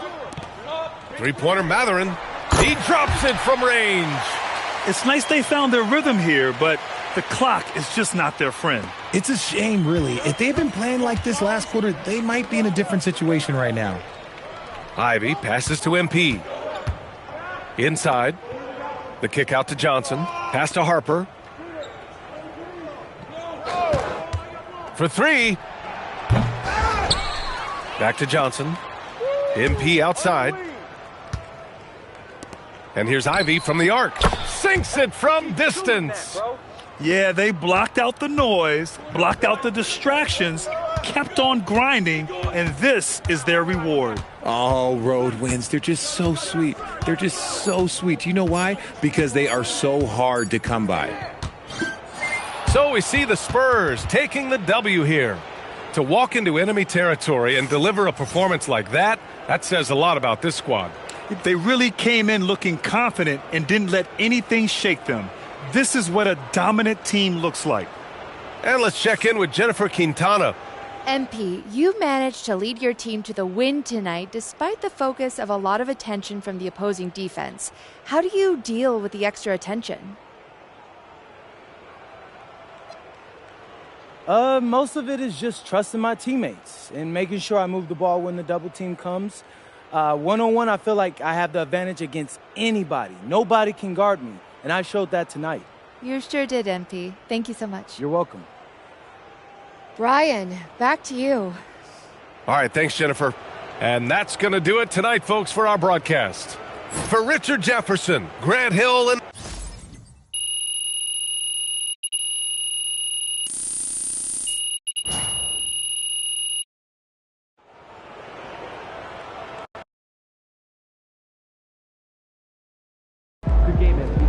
Three-pointer Matherin. He drops it from range. It's nice they found their rhythm here, but the clock is just not their friend. It's a shame, really. If they'd been playing like this last quarter, they might be in a different situation right now. Ivy passes to MP. Inside. The kick out to Johnson. Pass to Harper. For three. Back to Johnson. MP outside. And here's Ivy from the arc. Sinks it from distance. Yeah, they blocked out the noise, blocked out the distractions, kept on grinding, and this is their reward. Oh, road wins. They're just so sweet. They're just so sweet. You know why? Because they are so hard to come by. So we see the Spurs taking the W here. To walk into enemy territory and deliver a performance like that, that says a lot about this squad. They really came in looking confident and didn't let anything shake them. This is what a dominant team looks like. And let's check in with Jennifer Quintana. MP, you managed to lead your team to the win tonight despite the focus of a lot of attention from the opposing defense. How do you deal with the extra attention? Most of it is just trusting my teammates and making sure I move the ball when the double team comes. One-on-one, I feel like I have the advantage against anybody. Nobody can guard me, and I showed that tonight. You sure did, MP. Thank you so much. You're welcome. Brian, back to you. All right, thanks, Jennifer. And that's going to do it tonight, folks, for our broadcast. For Richard Jefferson, Grant Hill, and... Good game, MP.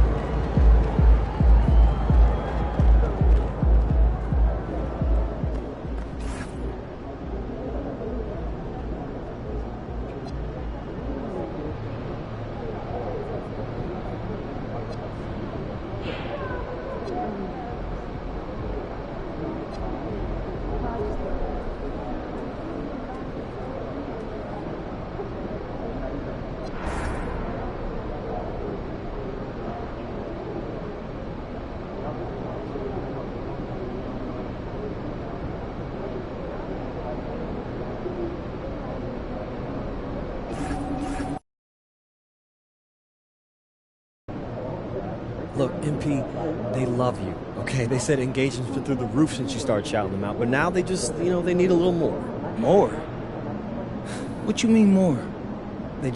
Look, MP, they love you, okay? They said engagement's been through the roof since you started shouting them out, but now they just, they need a little more. More? What you mean more? They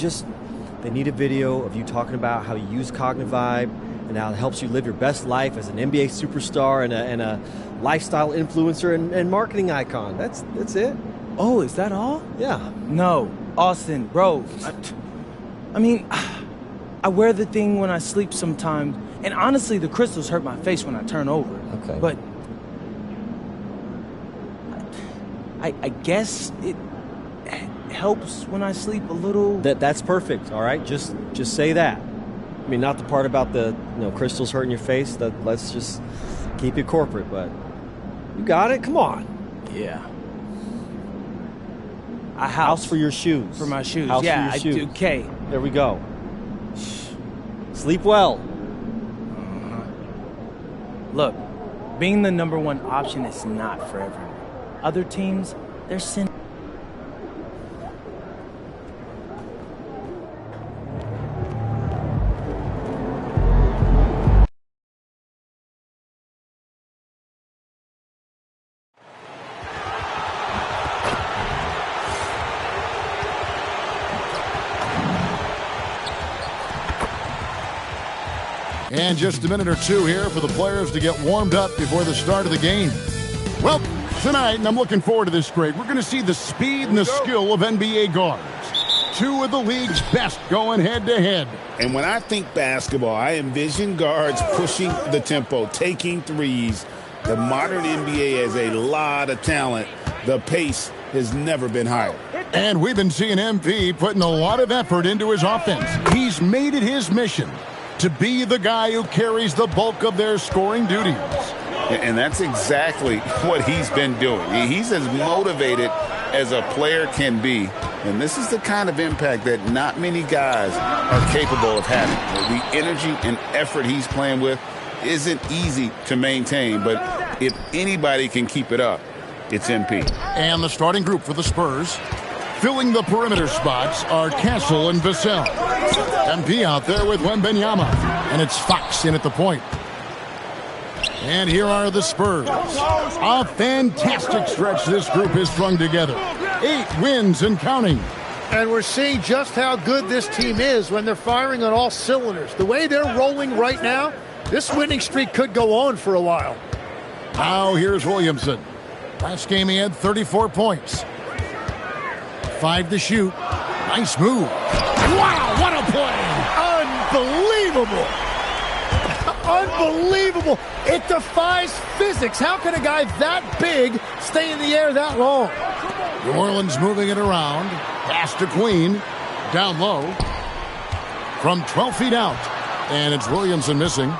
need a video of you talking about how you use Cognitive Vibe and how it helps you live your best life as an NBA superstar and a lifestyle influencer and marketing icon. That's it. Oh, is that all? Yeah. No, Austin, bro. I mean, I wear the thing when I sleep sometimes, and honestly, the crystals hurt my face when I turn over. Okay. But I guess it helps when I sleep a little. That's perfect. All right, just say that. I mean, not the part about the crystals hurting your face. Let's just keep it corporate. But you got it. Come on. Yeah. A house for your shoes. For my shoes. House yeah, for your shoes. I do. Okay. There we go. Sleep well. Look, being the number one option is not for everyone. Other teams, they're sin. And just a minute or two here for the players to get warmed up before the start of the game. Well, tonight, and I'm looking forward to this grade, we're going to see the speed and the skill of NBA guards. two of the league's best going head-to-head. And when I think basketball, I envision guards pushing the tempo, taking threes. The modern NBA has a lot of talent. The pace has never been higher. And we've been seeing MP putting a lot of effort into his offense. He's made it his mission to be the guy who carries the bulk of their scoring duties. And that's exactly what he's been doing. He's as motivated as a player can be. And this is the kind of impact that not many guys are capable of having. The energy and effort he's playing with isn't easy to maintain, but if anybody can keep it up, it's MP. And the starting group for the Spurs, filling the perimeter spots, are Castle and Vassell. MP out there with Wembanyama, and it's Fox in at the point. And here are the Spurs. A fantastic stretch this group has strung together. 8 wins and counting. And we're seeing just how good this team is when they're firing on all cylinders. The way they're rolling right now, this winning streak could go on for a while. Now here's Williamson. Last game he had 34 points. 5 to shoot. Nice move. Wow, what a play! Unbelievable! Unbelievable! It defies physics. How can a guy that big stay in the air that long? New Orleans moving it around. Pass to Queen. Down low. From 12 feet out. And it's Williamson missing.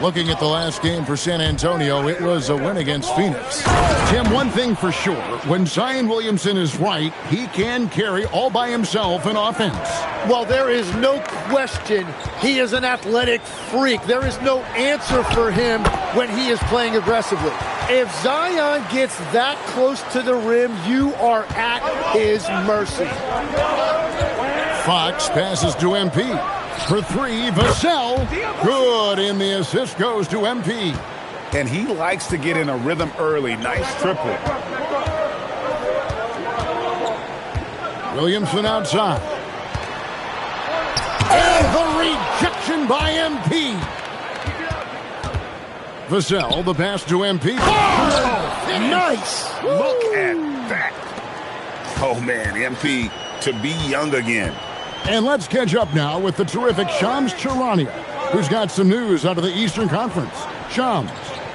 Looking at the last game for San Antonio, it was a win against Phoenix. Tim, one thing for sure, when Zion Williamson is right, he can carry all by himself in offense. Well, there is no question he is an athletic freak. There is no answer for him when he is playing aggressively. If Zion gets that close to the rim, you are at his mercy. Fox passes to MP. For 3, Vassell. Good, and the assist goes to MP. And he likes to get in a rhythm early. Nice triple. Williamson outside. And the rejection by MP. Vassell, the pass to MP. Oh, nice. Look at that. Oh, man, MP to be young again. And let's catch up now with the terrific Shams Charania, who's got some news out of the Eastern Conference. Shams.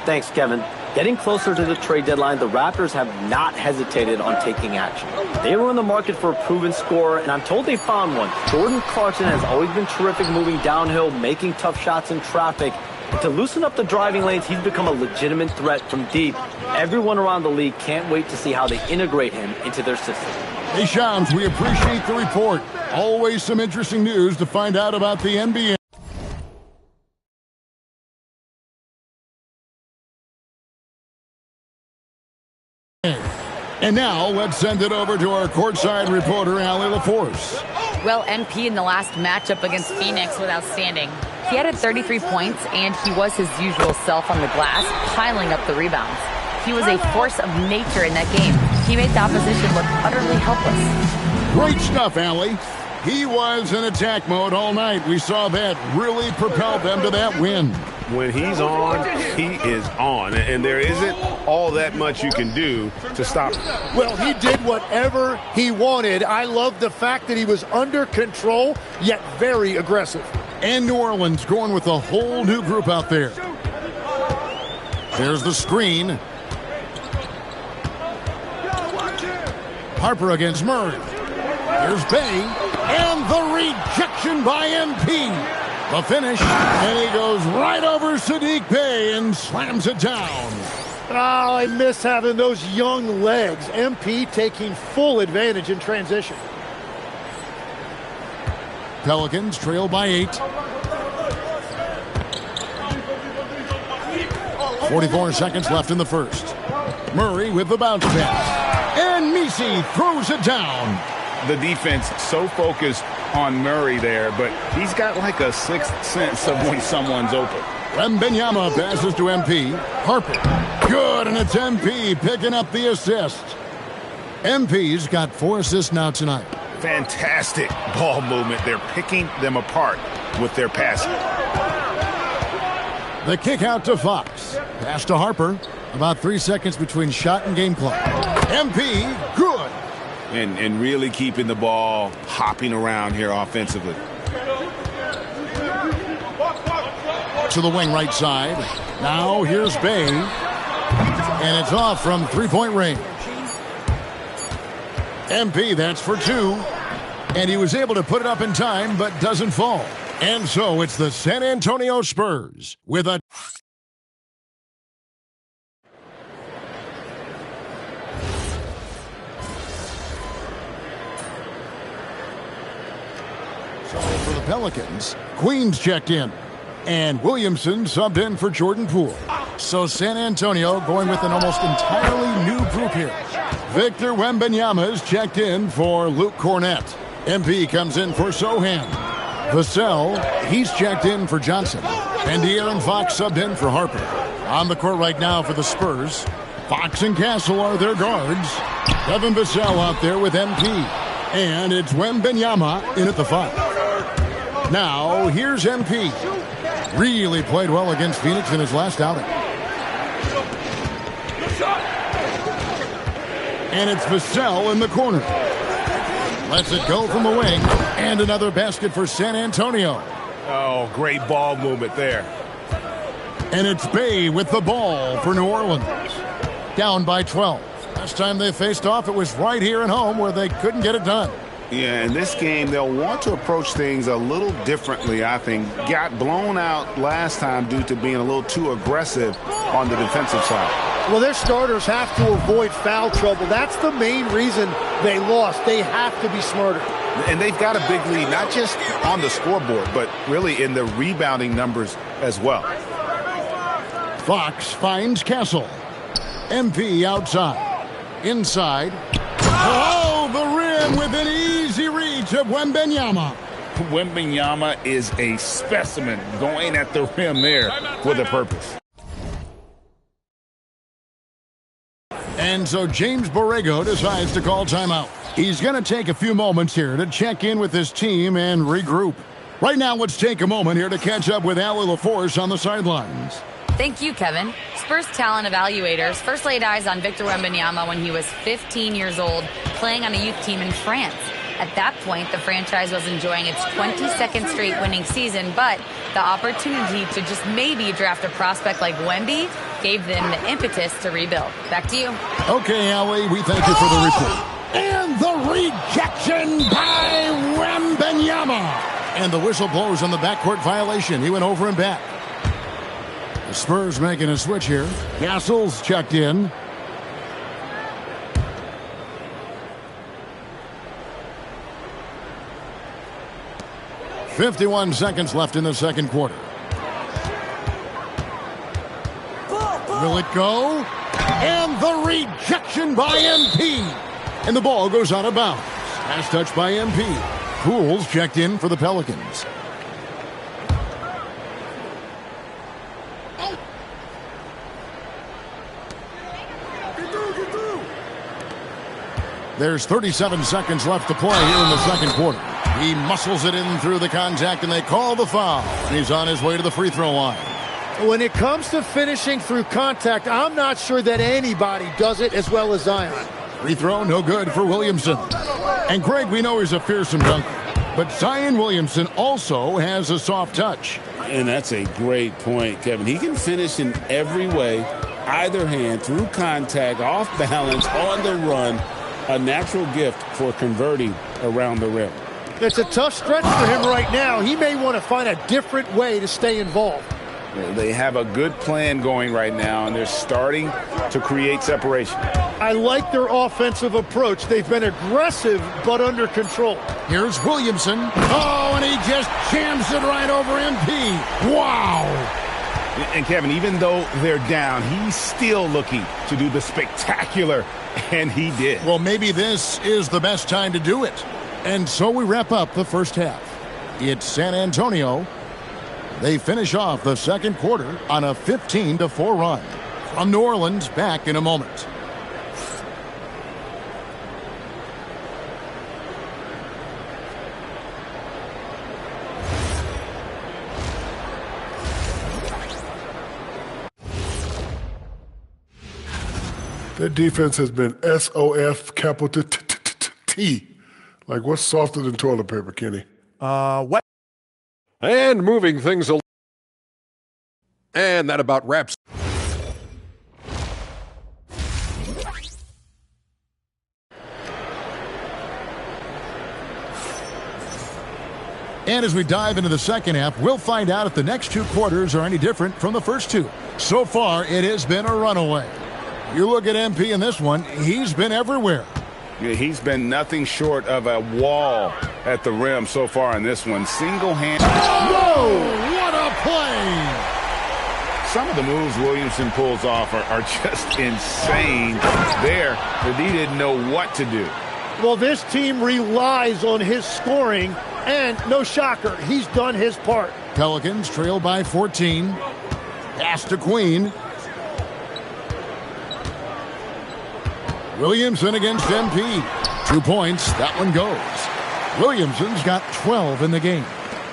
Thanks, Kevin. Getting closer to the trade deadline, the Raptors have not hesitated on taking action. They were in the market for a proven scorer, and I'm told they found one. Jordan Clarkson has always been terrific moving downhill, making tough shots in traffic. And to loosen up the driving lanes, he's become a legitimate threat from deep. Everyone around the league can't wait to see how they integrate him into their system. Hey, Shams, we appreciate the report. Always some interesting news to find out about the NBA. And now, let's send it over to our courtside reporter, Allie LaForce. Well, MP in the last matchup against Phoenix was outstanding. He had 33 points, and he was his usual self on the glass, piling up the rebounds. He was a force of nature in that game. He made the opposition look utterly helpless. Great stuff, Allie. He was in attack mode all night. We saw that really propelled them to that win. When he's on, he is on. And there isn't all that much you can do to stop him. Well, he did whatever he wanted. I love the fact that he was under control, yet very aggressive. And New Orleans going with a whole new group out there. There's the screen. Harper against Murray. Here's Bay. And the rejection by MP. The finish. And he goes right over Sadiq Bey and slams it down. Oh, I miss having those young legs. MP taking full advantage in transition. Pelicans trail by 8. 44 seconds left in the first. Murray with the bounce pass. And Messi throws it down. The defense so focused on Murray there, but he's got like a sixth sense of when someone's open. Wembanyama passes to MP. Harper. Good, and it's MP picking up the assist. MP's got 4 assists now tonight. Fantastic ball movement. They're picking them apart with their passing. The kick out to Fox. Pass to Harper. About 3 seconds between shot and game clock. MP, good. and really keeping the ball hopping around here offensively. To the wing right side. Now here's Bay. And it's off from three-point range. MP, that's for two. And he was able to put it up in time, but doesn't fall. And so it's the San Antonio Spurs with a... So for the Pelicans, Queens checked in. And Williamson subbed in for Jordan Poole. So San Antonio going with an almost entirely new group here. Victor Wembanyama is checked in for Luke Cornett. MP comes in for Sohan. Vassell, he's checked in for Johnson. And De'Aaron Fox subbed in for Harper. On the court right now for the Spurs, Fox and Castle are their guards. Devin Vassell out there with MP. And it's Wembanyama in at the 5. Now, here's MP. Really played well against Phoenix in his last outing. And it's Vassell in the corner. Lets it go from the wing. And another basket for San Antonio. Oh, great ball movement there. And it's Bay with the ball for New Orleans. Down by 12. Last time they faced off, it was right here at home where they couldn't get it done. Yeah, in this game, they'll want to approach things a little differently, I think. Got blown out last time due to being a little too aggressive on the defensive side. Well, their starters have to avoid foul trouble. That's the main reason they lost. They have to be smarter. And they've got a big lead, not just on the scoreboard, but really in the rebounding numbers as well. Fox finds Castle. MP outside. Inside. Oh, the rim with an easy reach of Wembanyama. Wembanyama is a specimen going at the rim there with a purpose. And so James Borrego decides to call timeout. He's going to take a few moments here to check in with his team and regroup. Right now, let's take a moment here to catch up with Allie LaForce on the sidelines. Thank you, Kevin. Spurs talent evaluators first laid eyes on Victor Wembanyama when he was 15 years old, playing on a youth team in France. At that point, the franchise was enjoying its 22nd straight winning season, but the opportunity to just maybe draft a prospect like Wemby gave them the impetus to rebuild. Back to you. Okay, Allie, we thank you for the report. And the rejection by Wembanyama. And the whistle blows on the backcourt violation. He went over and back. The Spurs making a switch here. Castle's checked in. .51 seconds left in the second quarter. Will it go? And the rejection by MP. And the ball goes out of bounds. Pass touch by MP. Poole's checked in for the Pelicans. There's 37 seconds left to play here in the second quarter. He muscles it in through the contact, and they call the foul. And he's on his way to the free throw line. When it comes to finishing through contact, I'm not sure that anybody does it as well as Zion. Free throw, no good for Williamson. And Greg, we know he's a fearsome dunker. But Zion Williamson also has a soft touch. And that's a great point, Kevin. He can finish in every way, either hand, through contact, off balance, on the run. A natural gift for converting around the rim. It's a tough stretch for him right now. He may want to find a different way to stay involved. They have a good plan going right now, and they're starting to create separation. I like their offensive approach. They've been aggressive, but under control. Here's Williamson. Oh, and he just jams it right over MP. Wow. And Kevin, even though they're down, he's still looking to do the spectacular, and he did. Well, maybe this is the best time to do it. And so we wrap up the first half. It's San Antonio. They finish off the second quarter on a 15-4 run. From New Orleans, back in a moment. Their defense has been SOF capital tea. Like, what's softer than toilet paper, Kenny? What? And moving things along. And that about wraps. And as we dive into the second half, we'll find out if the next two quarters are any different from the first two. So far, it has been a runaway. You look at MP in this one, he's been everywhere. Yeah, he's been nothing short of a wall at the rim so far in this one. Single-handed. Whoa! What a play! Some of the moves Williamson pulls off are just insane there, but he didn't know what to do. Well, this team relies on his scoring, and no shocker, he's done his part. Pelicans trail by 14. Pass to Queen. Williamson against MP. 2 points. That one goes. Williamson's got 12 in the game.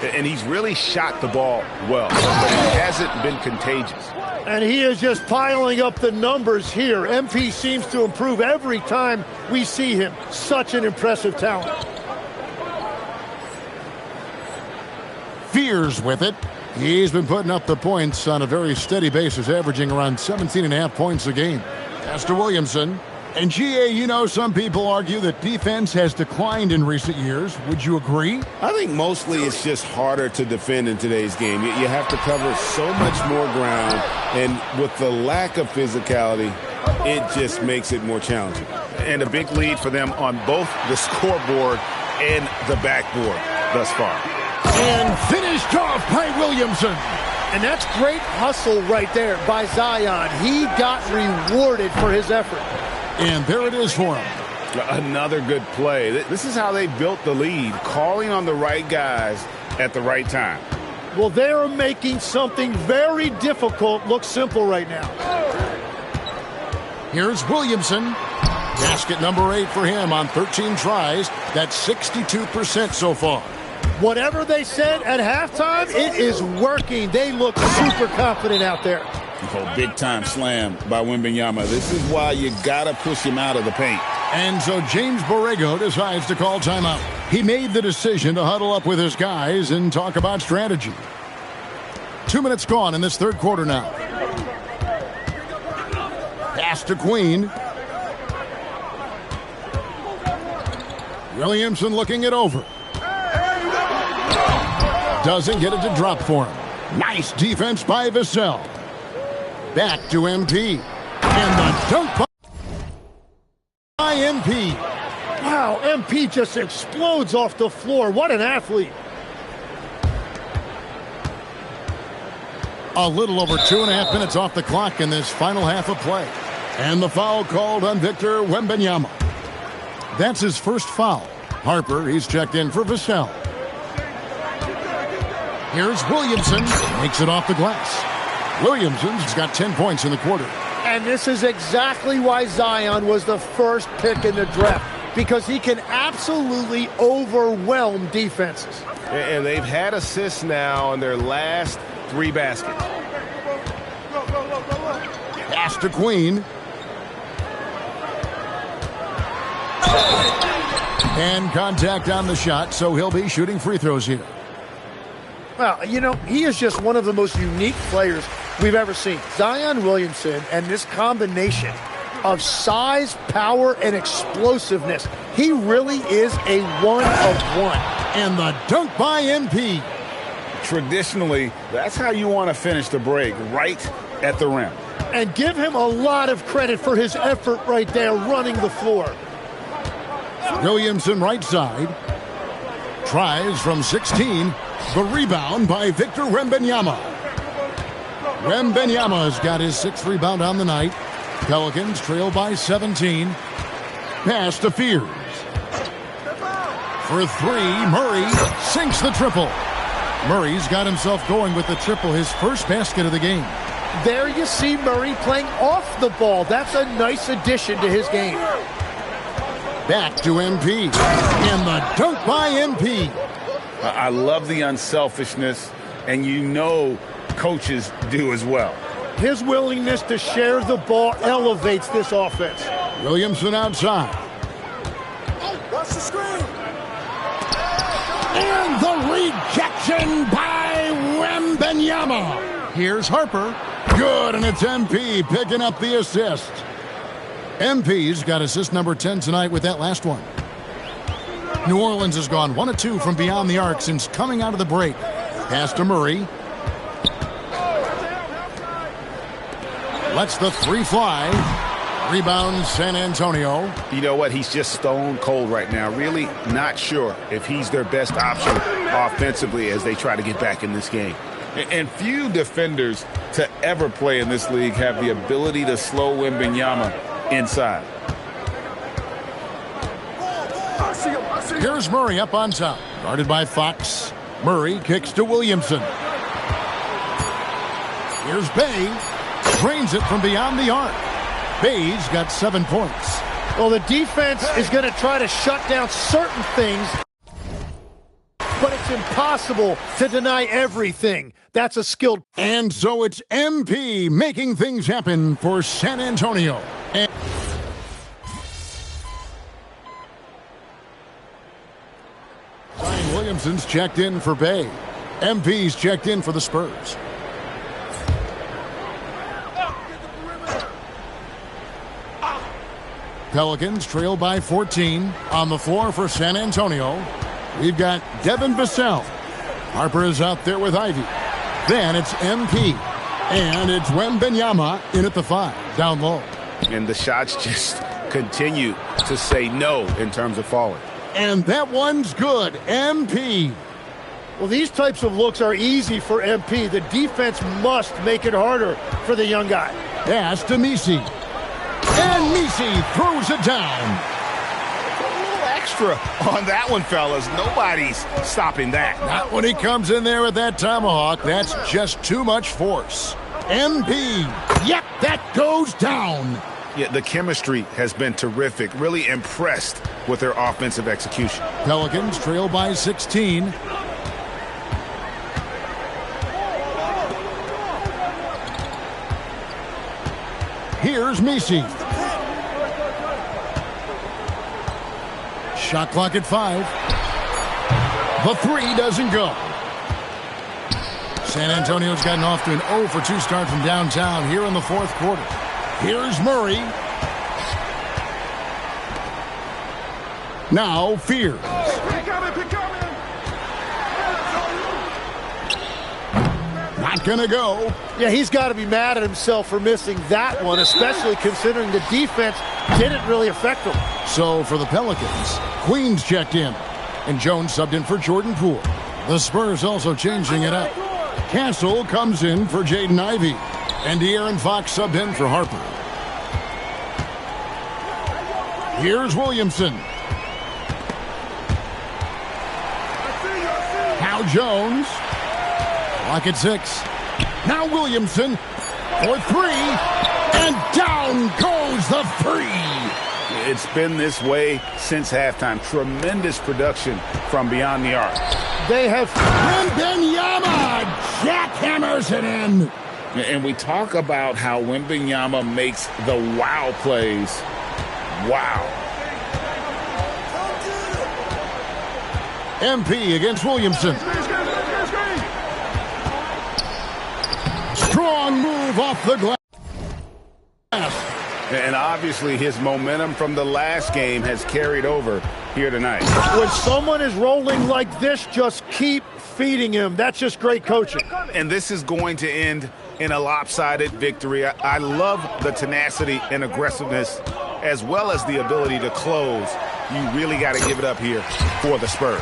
And he's really shot the ball well, but it hasn't been contagious. And he is just piling up the numbers here. MP seems to improve every time we see him. Such an impressive talent. Fears with it. He's been putting up the points on a very steady basis, averaging around 17.5 points a game. As to Williamson. And GA, you know, some people argue that defense has declined in recent years. Would you agree? I think mostly it's just harder to defend in today's game. You have to cover so much more ground, and with the lack of physicality, it just makes it more challenging. And a big lead for them on both the scoreboard and the backboard thus far. And finished off by Williamson. And that's great hustle right there by Zion. He got rewarded for his effort. And there it is for him. Another good play. This is how they built the lead, calling on the right guys at the right time. Well, they're making something very difficult look simple right now. Here's Williamson. Basket number 8 for him on 13 tries. That's 62% so far. Whatever they said at halftime, it is working. They look super confident out there. Oh, big-time slam by Wembanyama. This is why you got to push him out of the paint. And so James Borrego decides to call timeout. He made the decision to huddle up with his guys and talk about strategy. 2 minutes gone in this third quarter now. Pass to Queen. Williamson looking it over. Doesn't get it to drop for him. Nice defense by Vassell. Back to MP. And the dunk by MP. Wow, MP just explodes off the floor. What an athlete. A little over 2.5 minutes off the clock in this final half of play. And the foul called on Victor Wembanyama. That's his first foul. Harper, he's checked in for Vassell. Here's Williamson. Makes it off the glass. Williamson's got 10 points in the quarter. And this is exactly why Zion was the first pick in the draft, because he can absolutely overwhelm defenses. And they've had assists now on their last 3 baskets. Pass to Queen. And contact on the shot, so he'll be shooting free throws here. Well, you know, he is just one of the most unique players we've ever seen. Zion Williamson and this combination of size, power, and explosiveness. He really is a one-of-one. And the dunk by MP. Traditionally, that's how you want to finish the break, right at the rim. And give him a lot of credit for his effort right there running the floor. Williamson right side. Tries from 16. The rebound by Victor Wembanyama. Wembanyama's got his 6th rebound on the night. Pelicans trail by 17. Pass to Fears. For 3, Murray sinks the triple. Murray's got himself going with the triple, his first basket of the game. There you see Murray playing off the ball. That's a nice addition to his game. Back to MP. And the dunk by MP. I love the unselfishness, and you know coaches do as well. His willingness to share the ball elevates this offense. Williamson outside. And the rejection by Wembanyama. Here's Harper. Good, and it's MP picking up the assist. MP's got assist number 10 tonight with that last one. New Orleans has gone 1 of 2 from beyond the arc since coming out of the break. Pass to Murray. Lets the three fly. Rebound San Antonio. You know what? He's just stone cold right now. Really not sure if he's their best option offensively as they try to get back in this game. And few defenders to ever play in this league have the ability to slow Wembanyama inside. Here's Murray up on top. Guarded by Fox. Murray kicks to Williamson. Here's Bay. Drains it from beyond the arc. Bay's got 7 points. Well, the defense is going to try to shut down certain things, but it's impossible to deny everything. That's a skilled. And so it's MP making things happen for San Antonio. And Zion Williamson's checked in for Bay. MP's checked in for the Spurs. Pelicans trail by 14. On the floor for San Antonio, we've got Devin Vassell. Harper is out there with Ivy. Then it's MP. And it's Wembanyama in at the 5, down low. And the shots just continue to say no in terms of falling. And that one's good. MP. Well, these types of looks are easy for MP. The defense must make it harder for the young guy. Pass to Misi. And Misi throws it down. A little extra on that one, fellas. Nobody's stopping that. Not when he comes in there with that tomahawk. That's just too much force. MP. Yep, that goes down. Yeah, the chemistry has been terrific. Really impressed with their offensive execution. Pelicans trail by 16. Here's Misi. Shot clock at 5. The 3 doesn't go. San Antonio's gotten off to an 0 for 2 start from downtown here in the 4th quarter. Here's Murray. Now Fears. Not gonna go. Yeah, he's got to be mad at himself for missing that one, especially considering the defense didn't really affect him. So for the Pelicans, Queens checked in, and Jones subbed in for Jordan Poole. The Spurs also changing it up. Castle comes in for Jaden Ivey, and De'Aaron Fox subbed in for Harper. Here's Williamson. Now Jones. Clock at 6. Now Williamson for 3. And down goes the 3. It's been this way since halftime. Tremendous production from beyond the arc. They have Wembanyama jackhammers it in. And we talk about how Wembanyama makes the wow plays. Wow. MP against Williamson. Strong move off the glass. And obviously his momentum from the last game has carried over here tonight. When someone is rolling like this, just keep feeding him. That's just great coaching. And this is going to end in a lopsided victory. I love the tenacity and aggressiveness as well as the ability to close. You really got to give it up here for the Spurs.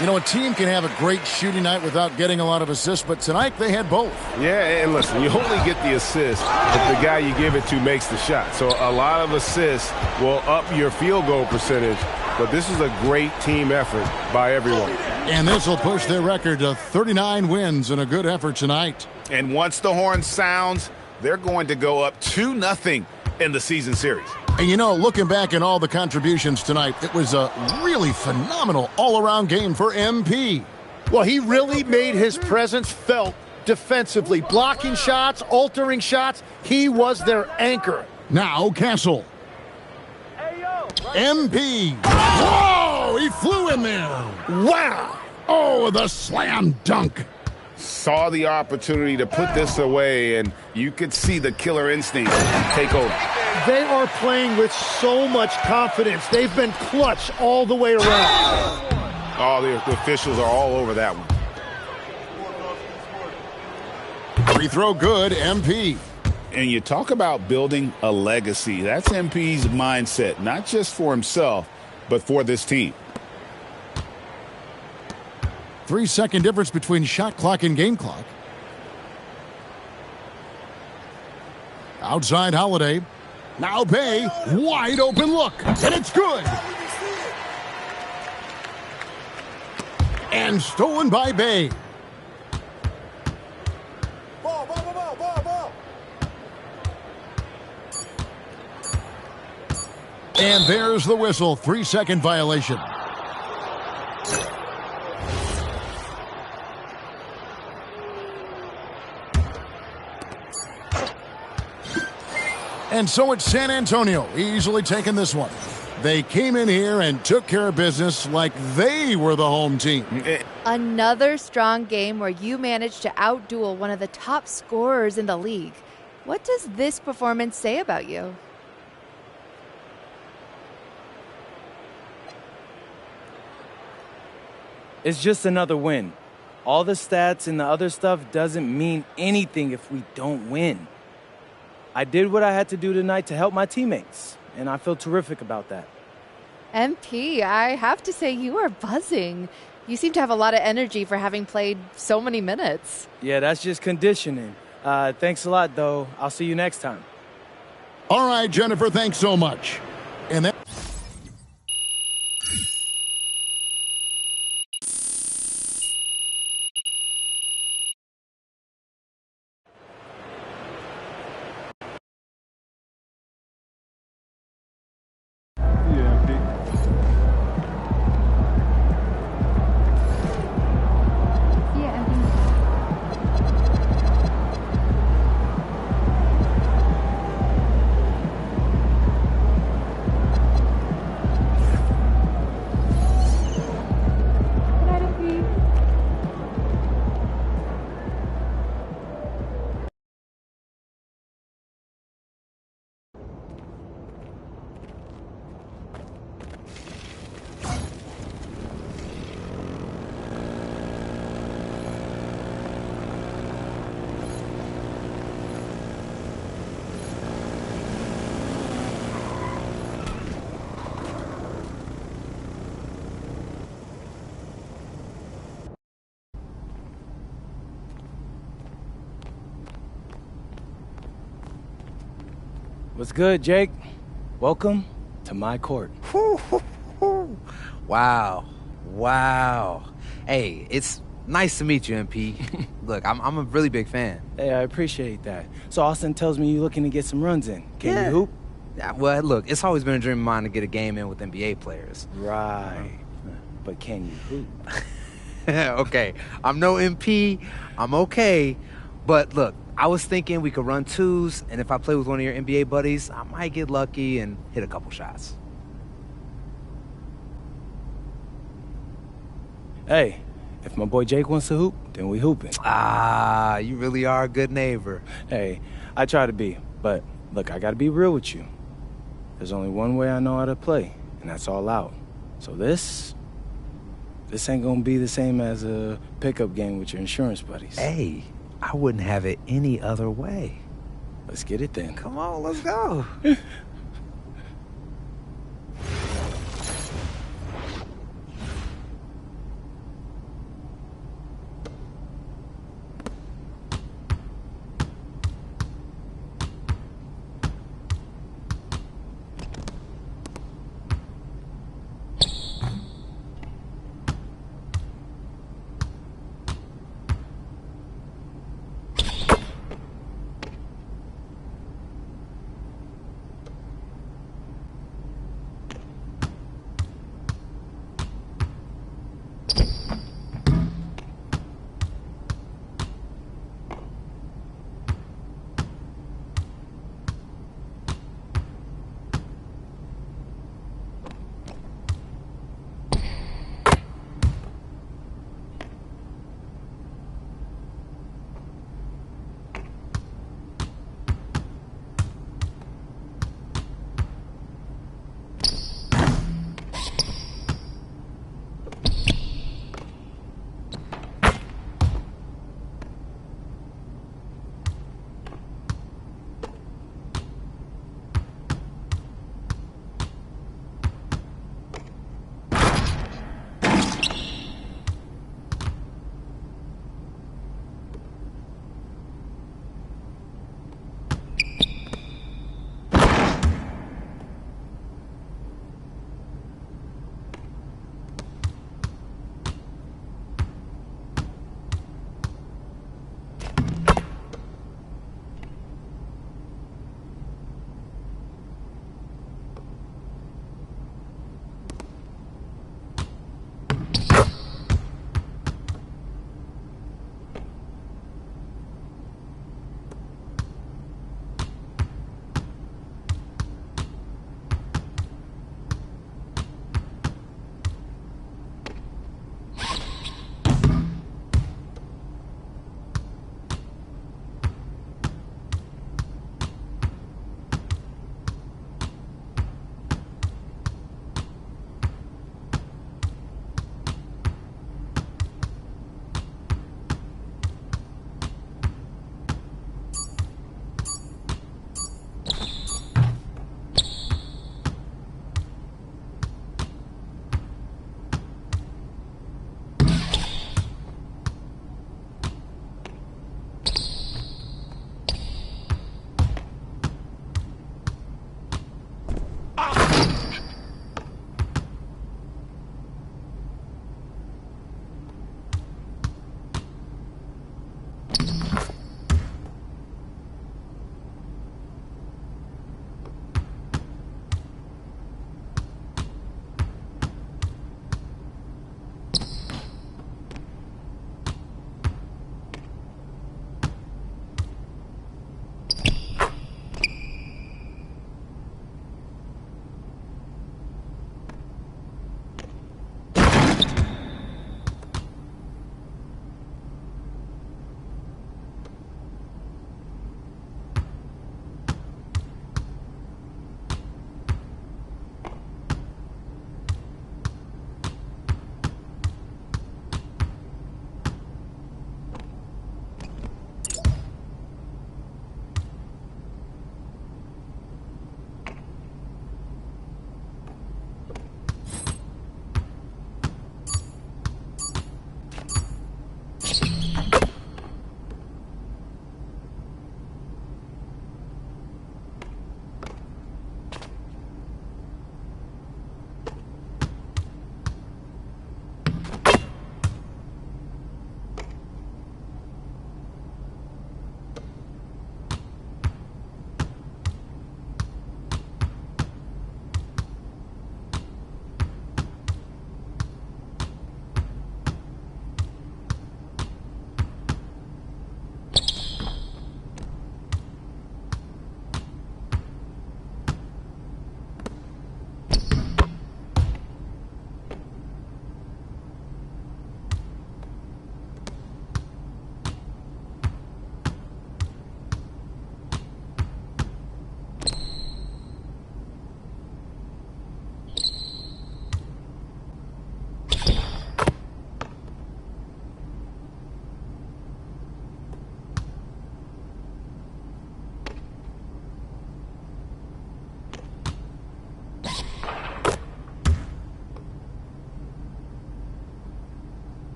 You know, a team can have a great shooting night without getting a lot of assists, but tonight they had both. Yeah, and listen, you only get the assist if the guy you give it to makes the shot. So a lot of assists will up your field goal percentage, but this is a great team effort by everyone. And this will push their record to 39 wins and a good effort tonight. And once the horn sounds, they're going to go up 2-0 in the season series. And you know, looking back at all the contributions tonight, it was a really phenomenal all-around game for MP. Well, he really made his presence felt defensively. Blocking shots, altering shots. He was their anchor. Now Castle. MP. Whoa! Oh, he flew in there. Wow. Oh, the slam dunk. Saw the opportunity to put this away, and you could see the killer instinct take over. They are playing with so much confidence. They've been clutch all the way around. Oh, the officials are all over that one. Free throw good, MP. And you talk about building a legacy. That's MP's mindset, not just for himself, but for this team. 3-second difference between shot clock and game clock. Outside Holiday. Now Bay. Wide open look. And it's good. And stolen by Bay. And there's the whistle. 3-second violation. And so it's San Antonio easily taking this one. They came in here and took care of business like they were the home team. Another strong game where you managed to outduel one of the top scorers in the league. What does this performance say about you? It's just another win. All the stats and the other stuff doesn't mean anything if we don't win. I did what I had to do tonight to help my teammates, and I feel terrific about that. MP, I have to say you are buzzing. You seem to have a lot of energy for having played so many minutes. Yeah, that's just conditioning. Thanks a lot, though. I'll see you next time. All right, Jennifer, thanks so much. And that... What's good, Jake? Welcome to my court. Wow. Wow. Hey, it's nice to meet you, MP. Look, I'm a really big fan. Hey, I appreciate that. So Austin tells me you're looking to get some runs in. Can you hoop? Yeah, well, look, it's always been a dream of mine to get a game in with NBA players. Right. But can you hoop? Okay, I'm no MP. I'm okay. But look, I was thinking we could run twos, and if I play with one of your NBA buddies, I might get lucky and hit a couple shots. Hey, if my boy Jake wants to hoop, then we hooping. Ah, you really are a good neighbor. Hey, I try to be, but look, I gotta be real with you. There's only one way I know how to play, and that's all out. So this ain't gonna be the same as a pickup game with your insurance buddies. Hey, I wouldn't have it any other way. Let's get it then. Come on, let's go.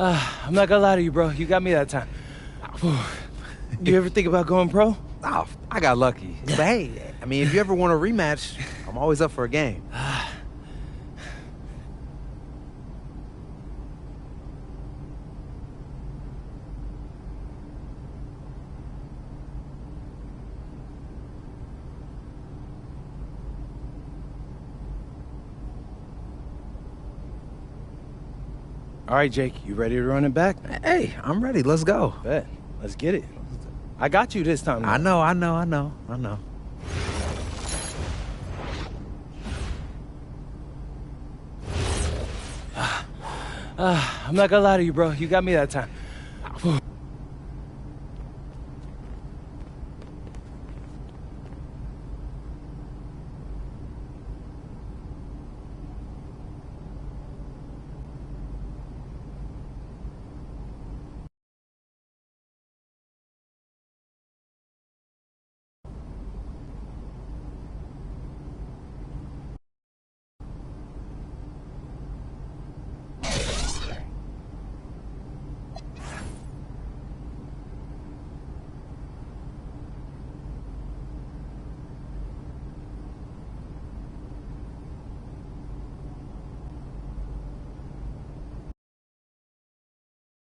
I'm not gonna lie to you, bro. You got me that time. You ever think about going pro? Oh, I got lucky. But hey, I mean, if you ever want a rematch, I'm always up for a game. All right, Jake, you ready to run it back? Hey, I'm ready. Let's go. Bet. Let's get it. I got you this time. I know. I'm not gonna lie to you, bro. You got me that time.